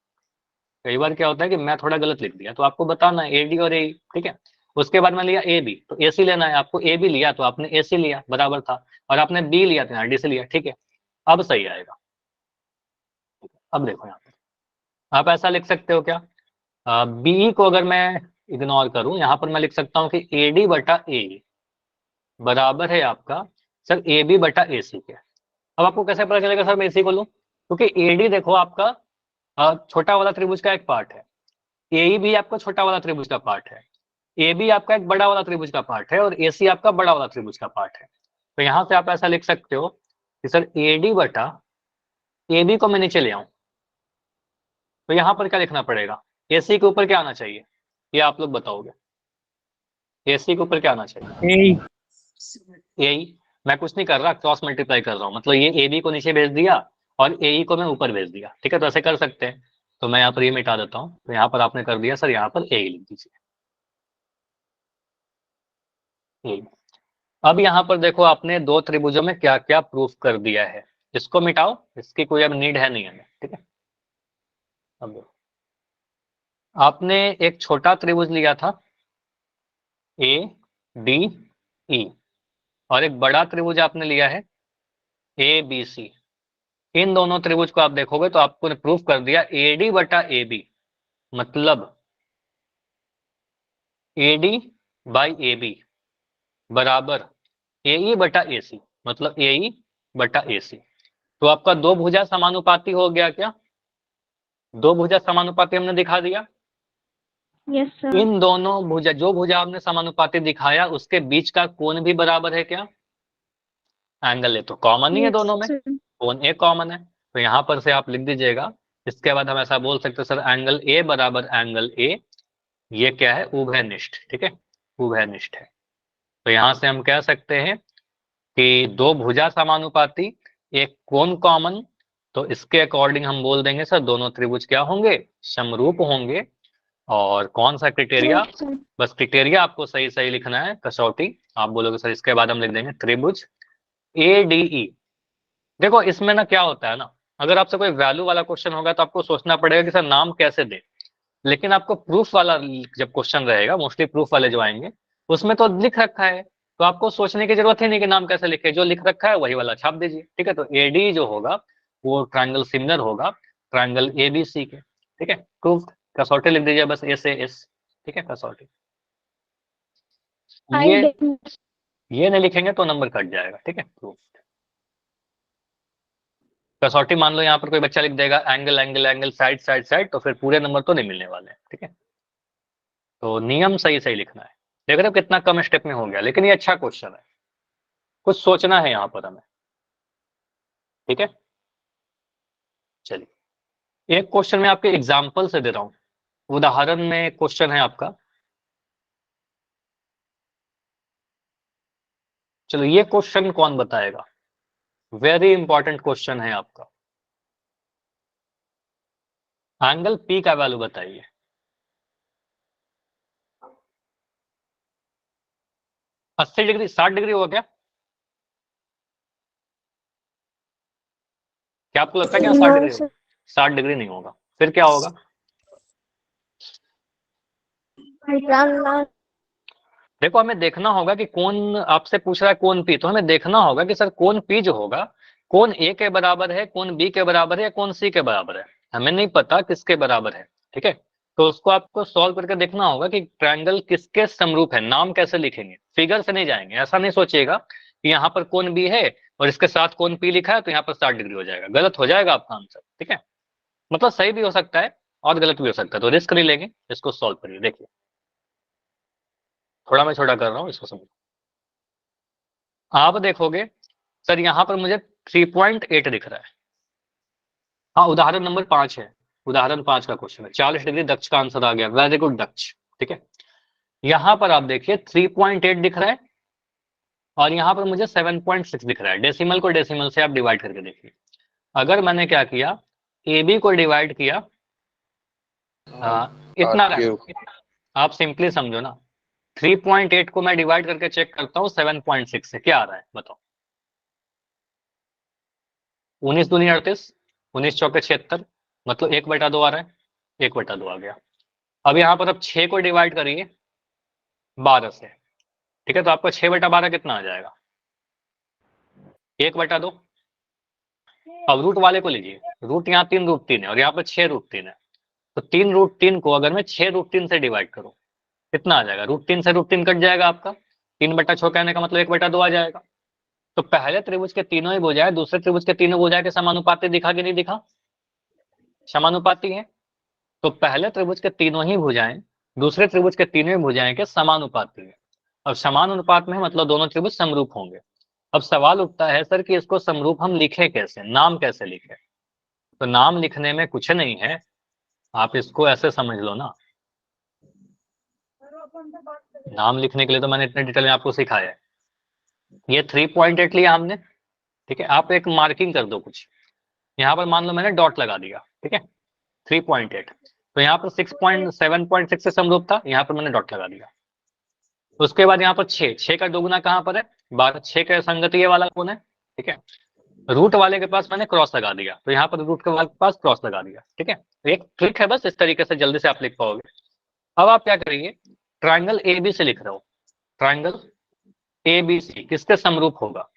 कई बार क्या होता है कि मैं थोड़ा गलत लिख दिया, तो आपको बताना है AD और AE, ठीक है। उसके बाद मैं लिया AB, तो AC लेना है आपको, AB लिया तो आपने AC लिया, बराबर था, और आपने B लिया तो यहाँ DC लिया, ठीक है। अब सही आएगा। अब देखो यहाँ पर आप ऐसा लिख सकते हो क्या, BE को अगर मैं इग्नोर करूं, यहाँ पर मैं लिख सकता हूँ कि AD बटा AE बराबर है आपका सर AB बटा AC के। अब आपको कैसे पता चलेगा सर मैं इसी को लूं, क्योंकि AD देखो आपका छोटा वाला त्रिभुज का एक पार्ट है, AE भी आपका छोटा वाला त्रिभुज का पार्ट है, AB आपका एक बड़ा वाला त्रिभुज का पार्ट है, और AC आपका बड़ा वाला त्रिभुज का पार्ट है। तो यहाँ से आप ऐसा लिख सकते हो कि सर AD बटा AB को मैं नीचे ले आऊं, तो यहाँ पर क्या लिखना पड़ेगा, AC के ऊपर क्या आना चाहिए, ये आप लोग बताओगे। AC के ऊपर क्या आना चाहिए, AE। मैं कुछ नहीं कर रहा, क्रॉस मल्टीप्लाई कर रहा हूँ, मतलब ये AB को नीचे भेज दिया और AE को मैं ऊपर भेज दिया, ठीक है। तो ऐसे कर सकते हैं, तो मैं यहाँ पर ये मिटा देता हूँ, तो यहाँ पर आपने कर दिया सर, यहाँ पर AE लिख दीजिए, AE। अब यहाँ पर देखो आपने दो त्रिभुजों में क्या क्या प्रूफ कर दिया है, इसको मिटाओ, इसकी कोई अब नीड है नहीं हमें, ठीक है। अब देखो आपने एक छोटा त्रिभुज लिया था ADE, और एक बड़ा त्रिभुज आपने लिया है ABC। इन दोनों त्रिभुज को आप देखोगे तो आपको ने प्रूफ कर दिया AD बटा AB मतलब AD बाई AB बराबर AE बटा AC मतलब AE बटा AC। तो आपका दो भुजा समानुपाती हो गया क्या, दो भुजा समानुपाती हमने दिखा दिया। Yes sir. इन दोनों भुजा, जो भुजा आपने समानुपाती दिखाया उसके बीच का कोण भी बराबर है क्या, एंगल ए तो कॉमन ही है दोनों में, कोण ए कॉमन है, तो यहाँ पर से आप लिख दीजिएगा। इसके बाद हम ऐसा बोल सकते हैं सर एंगल ए बराबर एंगल ए, ये क्या है, उभयनिष्ठ, ठीक है, उभयनिष्ठ है। तो यहाँ से हम कह सकते हैं कि दो भुजा समानुपाती एक कोण कॉमन, तो इसके अकॉर्डिंग हम बोल देंगे सर दोनों त्रिभुज क्या होंगे, समरूप होंगे। और कौन सा क्रिटेरिया, बस क्रिटेरिया आपको सही सही लिखना है, कसौटी आप बोलोगे सर, इसके बाद हम लिख देंगे त्रिभुज ADE। देखो इसमें ना क्या होता है ना, अगर आपसे कोई वैल्यू वाला क्वेश्चन होगा तो आपको सोचना पड़ेगा कि सर नाम कैसे दे, लेकिन आपको प्रूफ वाला जब क्वेश्चन रहेगा, मोस्टली प्रूफ वाले जो आएंगे उसमें तो लिख रखा है, तो आपको सोचने की जरूरत ही नहीं कि नाम कैसे लिखे, जो लिख रखा है वही वाला छाप दीजिए, ठीक है। तो AD जो होगा वो ट्रायंगल सिमिलर होगा ट्रायंगल ABC के, ठीक है। प्रूफ, कसौटी लिख दीजिए बस, A से S, ठीक है, कसौटी। ये नहीं लिखेंगे तो नंबर कट जाएगा, ठीक है। प्रूफ कसौटी मान लो यहाँ पर कोई बच्चा लिख देगा angle angle angle side side side, तो फिर पूरे नंबर तो नहीं मिलने वाले, ठीक है। तो नियम सही सही लिखना है। देख रहे हो कितना कम स्टेप में हो गया, लेकिन ये अच्छा क्वेश्चन है, कुछ सोचना है यहाँ पर हमें, ठीक है। चलिए एक क्वेश्चन में आपके एग्जाम्पल से दे रहा हूँ, उदाहरण में क्वेश्चन है आपका। चलो ये क्वेश्चन कौन बताएगा, वेरी इंपॉर्टेंट क्वेश्चन है आपका। एंगल P का वैल्यू बताइए। अस्सी डिग्री, 60 डिग्री होगा क्या, क्या आपको लगता है क्या 60 डिग्री होगा? 60 डिग्री नहीं होगा, फिर क्या होगा, देखो हमें देखना होगा कि कौन आपसे पूछ रहा है कौन P, तो हमें देखना होगा कि सर कौन P जो होगा कौन A के बराबर है, कौन B के बराबर है, या कौन C के बराबर है, हमें नहीं पता किसके बराबर है, ठीक है। तो उसको आपको सॉल्व करके देखना होगा कि ट्रायंगल किसके समरूप है, नाम कैसे लिखेंगे, फिगर से नहीं जाएंगे। ऐसा नहीं सोचिएगा कि यहाँ पर कौन B है और इसके साथ कौन P लिखा है तो यहाँ पर 60 डिग्री हो जाएगा, गलत हो जाएगा आपका आंसर, ठीक है। मतलब सही भी हो सकता है और गलत भी हो सकता है, तो रिस्क नहीं लेंगे, इसको सॉल्व करिए। देखिए थोड़ा मैं छोटा कर रहा हूँ, इसको समझो। आप देखोगे सर यहाँ पर मुझे 3.8 दिख रहा है, हाँ उदाहरण नंबर 5 है, उदाहरण 5 का क्वेश्चन है। 40 डिग्री दक्ष का आंसर आ गया, वेरी गुड दक्ष, ठीक है। यहाँ पर आप देखिए 3.8 दिख रहा है और यहाँ पर मुझे 7.6 दिख रहा है। डेसिमल को डेसिमल से आप डिवाइड करके देखिए। अगर मैंने क्या किया, AB को डिवाइड किया, इतना आप सिंपली समझो ना, 3.8 को मैं डिवाइड करके चेक करता हूँ 7.6 से, क्या आ रहा है बताओ। 19 दूनी 38, 19 चौके 76, मतलब 1/2 आ रहा है, 1/2 आ गया। अब यहाँ पर अब 6 को डिवाइड करिए 12 से, ठीक है, तो आपका 6/12 कितना आ जाएगा? 1/2। अब रूट वाले को लीजिए, रूट यहाँ 3 रूट 3 है और यहाँ पर 6 रूट 3 है, तो 3 रूट 3 को अगर मैं 6 रूट 3 से डिवाइड करूँ कितना आ जाएगा? रूट 3 से रूट 3 कट जाएगा आपका, 3/6 कहने का मतलब 1/2 आ जाएगा। तो पहले त्रिभुज के तीनों ही भुजाएं दूसरे त्रिभुज के तीनों भुजाएं के समानुपाती दिखा कि नहीं दिखा? समानुपाती है। तो पहले त्रिभुज के तीनों ही भुजाएं दूसरे त्रिभुज के तीनों ही भुजाएं के समानुपाती है। अब समान अनुपात में मतलब दोनों त्रिभुज समरूप होंगे। अब सवाल उठता है सर कि इसको समरूप हम लिखे कैसे, नाम कैसे लिखे? तो नाम लिखने में कुछ नहीं है, आप इसको ऐसे समझ लो ना, नाम लिखने के लिए तो मैंने इतने डिटेल में आपको सिखाया है। ये 3.8 लिया हमने, ठीक है, आप एक मार्किंग कर दो कुछ, यहाँ पर मान लो मैंने डॉट लगा दिया, ठीक है, 3.8, तो यहाँ पर 7.6 से समरूप था, यहाँ पर मैंने डॉट लगा दिया। उसके बाद यहाँ पर 6 का दोगुना कहाँ पर है? 12, 6 का संगति वाला कौन है? ठीक है, रूट वाले के पास मैंने क्रॉस लगा दिया, तो यहाँ पर रूट के वाले के पास क्रॉस लगा दिया, ठीक है, एक ट्रिक है बस, इस तरीके से जल्दी से आप लिख पाओगे। अब आप क्या करिए, ट्राइंगल ABC लिख रहे हो, ट्राइंगल ABC किसके समरूप होगा?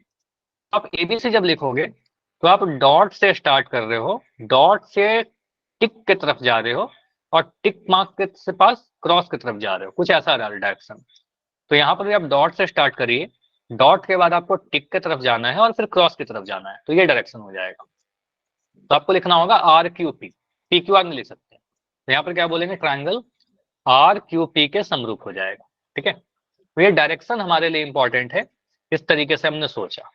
आप ABC जब लिखोगे तो आप डॉट से स्टार्ट कर रहे हो, डॉट से टिक की तरफ जा रहे हो और टिक मार्क के पास क्रॉस की तरफ जा रहे हो, कुछ ऐसा रहा डायरेक्शन। तो यहाँ पर भी आप डॉट से स्टार्ट करिए, डॉट के बाद आपको टिक की तरफ जाना है और फिर क्रॉस की तरफ जाना है, तो ये डायरेक्शन हो जाएगा। तो आपको लिखना होगा RQP, PQR में लिख सकते हैं। तो यहाँ पर क्या बोलेंगे, ट्राइंगल RQP के समरूप हो जाएगा, ठीक है। तो ये डायरेक्शन हमारे लिए इंपॉर्टेंट है, इस तरीके से हमने सोचा,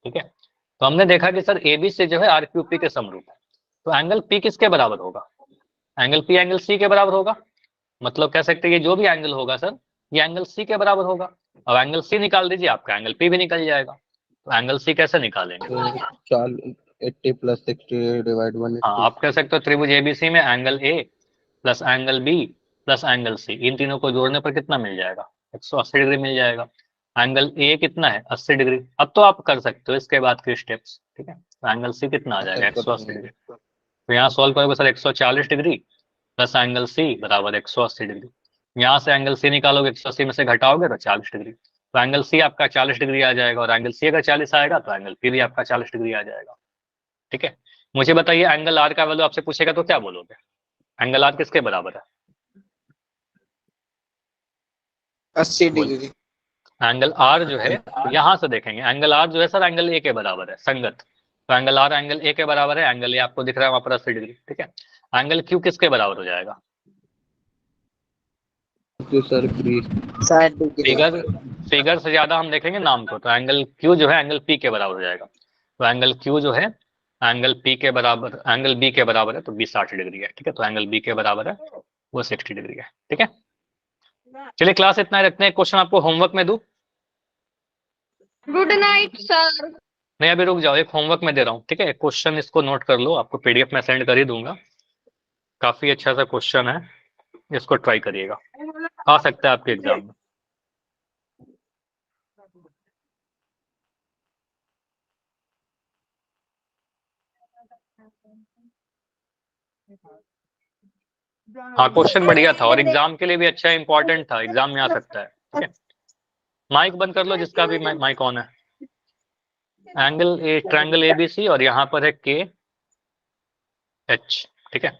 ठीक है। तो हमने देखा कि सर ABC जो है RQP के समरूप है, तो एंगल P किसके बराबर होगा? एंगल P एंगल C के बराबर होगा, मतलब कह सकते हैं ये जो भी एंगल होगा सर ये एंगल C के बराबर होगा। अब एंगल C निकाल दीजिए, आपका एंगल P भी निकल जाएगा। तो एंगल C कैसे निकालेंगे? तो 80 + 60 डिवाइड 1 हाँ, आप कह सकते हो त्रिभुज ABC में angle A plus angle B plus angle C, इन तीनों को जोड़ने पर कितना मिल जाएगा? 180 डिग्री मिल जाएगा। एंगल A कितना है? 80 डिग्री। अब तो आप कर सकते हो इसके बाद के स्टेप्स, ठीक है। तो एंगल C कितना आ जाएगा? 180 डिग्री। तो यहाँ सॉल्व करोगे sir 140 degree plus angle C बराबर 180 डिग्री। यहाँ से एंगल C निकालोगे, 180 में से घटाओगे तो 40 डिग्री। तो एंगल C आपका 40 डिग्री आ जाएगा, और एंगल C अगर 40 आएगा तो एंगल P भी आपका 40 डिग्री आ जाएगा, ठीक है। मुझे बताइए एंगल R का वैल्यू आपसे पूछेगा तो क्या बोलोगे? एंगल R किसके बराबर है? 80 डिग्री। एंगल R जो है यहाँ से देखेंगे, एंगल R जो है सर एंगल A के बराबर है, संगत। तो एंगल R एंगल A के बराबर है, एंगल A आपको दिख रहा है वहां पर 80 डिग्री, ठीक है। एंगल Q किसके बराबर हो जाएगा? Sir 60 degree. फिगर से ज्यादा हम देखेंगे नाम को, तो एंगल Q जो है एंगल P के बराबर हो जाएगा। तो एंगल Q जो है एंगल P के बराबर, एंगल B के बराबर है, तो B 60 डिग्री है, ठीक है। तो एंगल B के बराबर है वो 60 डिग्री है, ठीक है। चलिए क्लास इतना ही रखते हैं, क्वेश्चन आपको होमवर्क में दूं? Good night sir. नहीं अभी रुक जाओ, एक होमवर्क में दे रहा हूँ, ठीक है। क्वेश्चन इसको नोट कर लो, आपको PDF में सेंड कर ही दूंगा, काफी अच्छा सा क्वेश्चन है, इसको ट्राई करिएगा, आ सकता है आपके एग्जाम में। हाँ क्वेश्चन बढ़िया था और एग्जाम के लिए भी अच्छा इंपॉर्टेंट था, एग्जाम में आ सकता है, ठीक है। माइक बंद कर लो जिसका भी माइक ऑन है। एंगल ए, ट्रायंगल ABC और यहाँ पर है KH, ठीक है।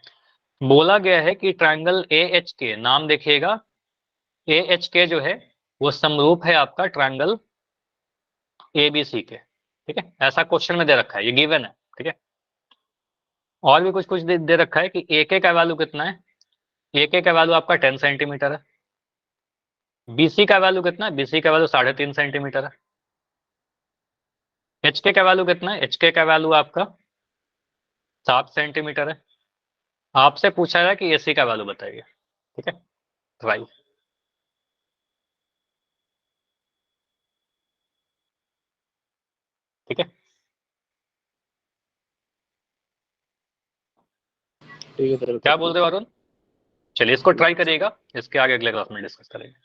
बोला गया है कि ट्रायंगल AHK, नाम देखिएगा, AHK जो है वो समरूप है आपका ट्रायंगल ABC के, ठीक है। ऐसा क्वेश्चन में दे रखा है, ये गिवन है, ठीक है। और भी कुछ कुछ दे रखा है कि AK का वैल्यू कितना है, AK का वैल्यू आपका 10 सेंटीमीटर है, BC का वैल्यू कितना है, BC का वैल्यू 3.5 सेंटीमीटर है, HK का वैल्यू कितना है, HK का वैल्यू आपका 7 सेंटीमीटर है। आपसे पूछा है कि AC का वैल्यू बताइए, ठीक है। ट्राई, ठीक है। ठीक है सर। क्या बोल रहे हो अरुण? चलिए इसको ट्राई करिएगा, इसके आगे अगले क्लास में डिस्कस करेंगे।